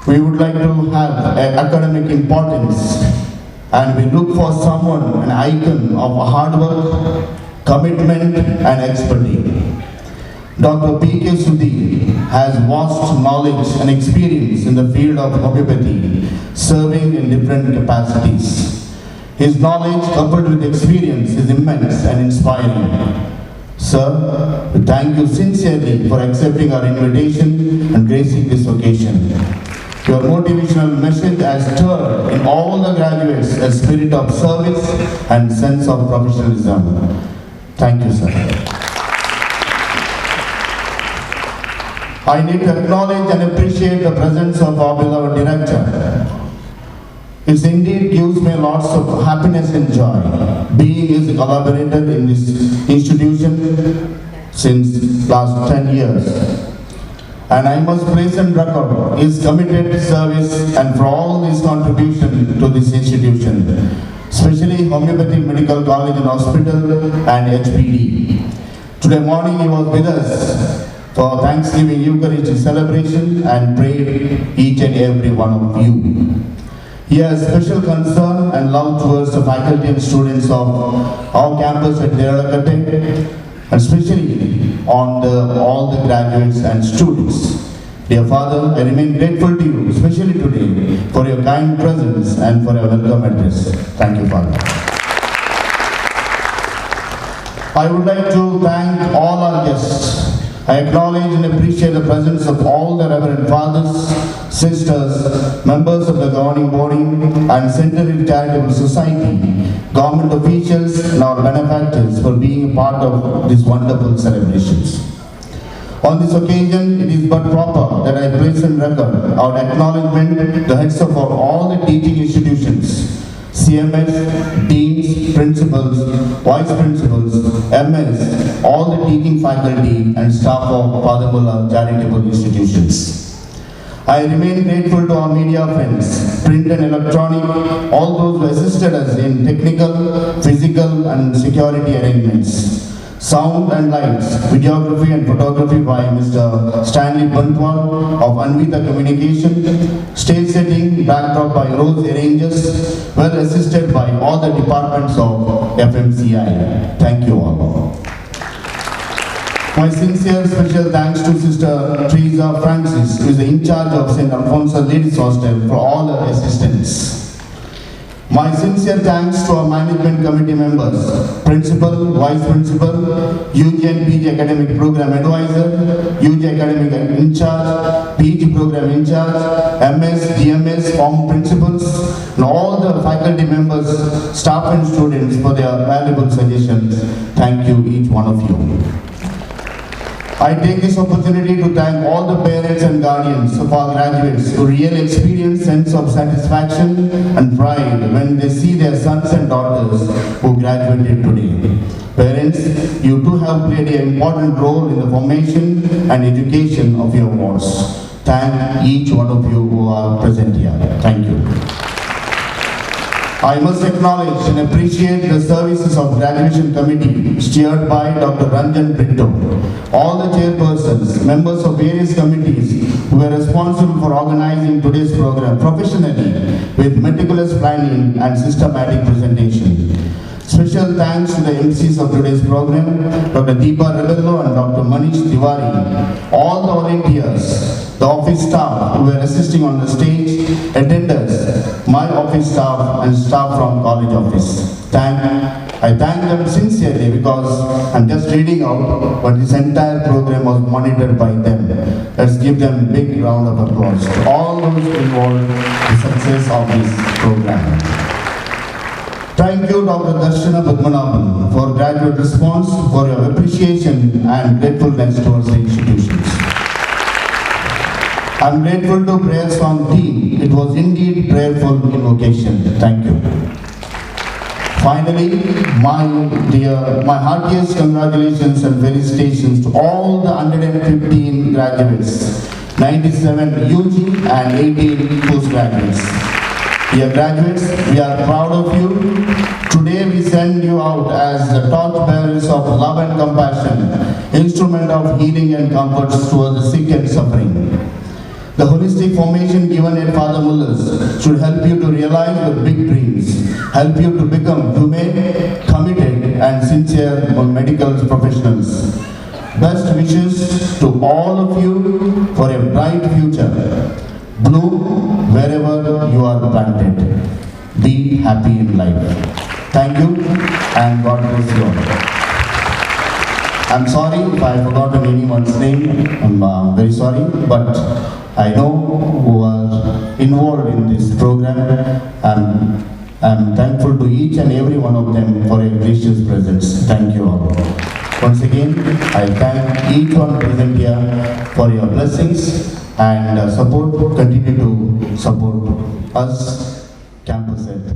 Speaker 9: we would like to have an academic importance, and we look for someone, an icon of hard work, commitment and expertise. Dr. P.K. Sudhi has vast knowledge and experience in the field of homeopathy, serving in different capacities. His knowledge coupled with experience is immense and inspiring. Sir, we thank you sincerely for accepting our invitation and gracing this occasion. Your motivational message has stirred in all the graduates a spirit of service and sense of professionalism. Thank you, sir. I need to acknowledge and appreciate the presence of our beloved director. It indeed gives me lots of happiness and joy being his collaborator in this institution since last 10 years. And I must praise and record his committed service and for all his contribution to this institution, especially Homeopathic Medical College and Hospital and HPD. Today morning he was with us for Thanksgiving Eucharistic celebration and prayed each and every one of you. He has special concern and love towards the faculty and students of our campus at Deralakate, and especially on all the graduates and students. Dear Father, I remain grateful to you, especially today, for your kind presence and for your welcome address. Thank you, Father. I would like to thank all our guests. I acknowledge and appreciate the presence of all the Reverend Fathers, Sisters, members of the governing body and Centenary Charitable Society, government officials and our benefactors for being a part of these wonderful celebrations. On this occasion, it is but proper that I place and record our acknowledgement to the heads of all the teaching institutions, CMS, deans, principals, vice principals, MS, all the teaching faculty and staff of Father Muller Charitable Institutions. I remain grateful to our media friends, print and electronic, all those who assisted us in technical, physical and security arrangements. Sound and lights, videography and photography by Mr. Stanley Bantwal of Anvita Communication, stage setting, backdrop by Rose Arrangers, well assisted by all the departments of FMCI. Thank you all. My sincere special thanks to Sister Teresa Francis, who is in charge of St. Alphonsus Ladies Hostel, for all her assistance. My sincere thanks to our management committee members, Principal, Vice Principal, UG and PG Academic Program Advisor, UG Academic In Charge, PG Program In Charge, MS, DMS, Form Principals, and all the faculty members, staff and students for their valuable suggestions. Thank you, each one of you. I take this opportunity to thank all the parents and guardians of our graduates who really experience sense of satisfaction and pride when they see their sons and daughters who graduated today. Parents, you too have played an important role in the formation and education of your wards. Thank each one of you who are present here. Thank you. I must acknowledge and appreciate the services of Graduation Committee steered by Dr. Ranjan Pinto, all the chairpersons, members of various committees who were responsible for organizing today's program professionally with meticulous planning and systematic presentation. Special thanks to the MCs of today's program, Dr. Deepa Rebello and Dr. Manish Tiwari, all the volunteers, the office staff who were assisting on the stage, attenders, my office staff and staff from college office. I thank them sincerely because I'm just reading out, but this entire program was monitored by them. Let's give them a big round of applause to all those involved in the success of this program. Try thank you, Dr. Darshana Padmanabhan, for graduate response, for your appreciation and gratefulness towards the institutions. I'm grateful to Prayer Song team. It was indeed prayerful invocation. Thank you. Finally, my heartiest congratulations and felicitations to all the 115 graduates, 97 UG and 18 postgraduates. Dear graduates, we are proud of you. Today we send you out as the torchbearers of love and compassion, instrument of healing and comfort towards the sick and suffering. The holistic formation given at Father Muller's should help you to realize your big dreams, help you to become humane, committed and sincere medical professionals. Best wishes to all of you for a bright future. Bloom wherever you are planted. Be happy in life. Thank you and God bless you all. I'm sorry if I have forgotten anyone's name. I'm very sorry, but I know who are involved in this program. I'm thankful to each and every one of them for a gracious presence. Thank you all. Once again, I thank each one present here for your blessings and support. Continue to support us, Campus Health.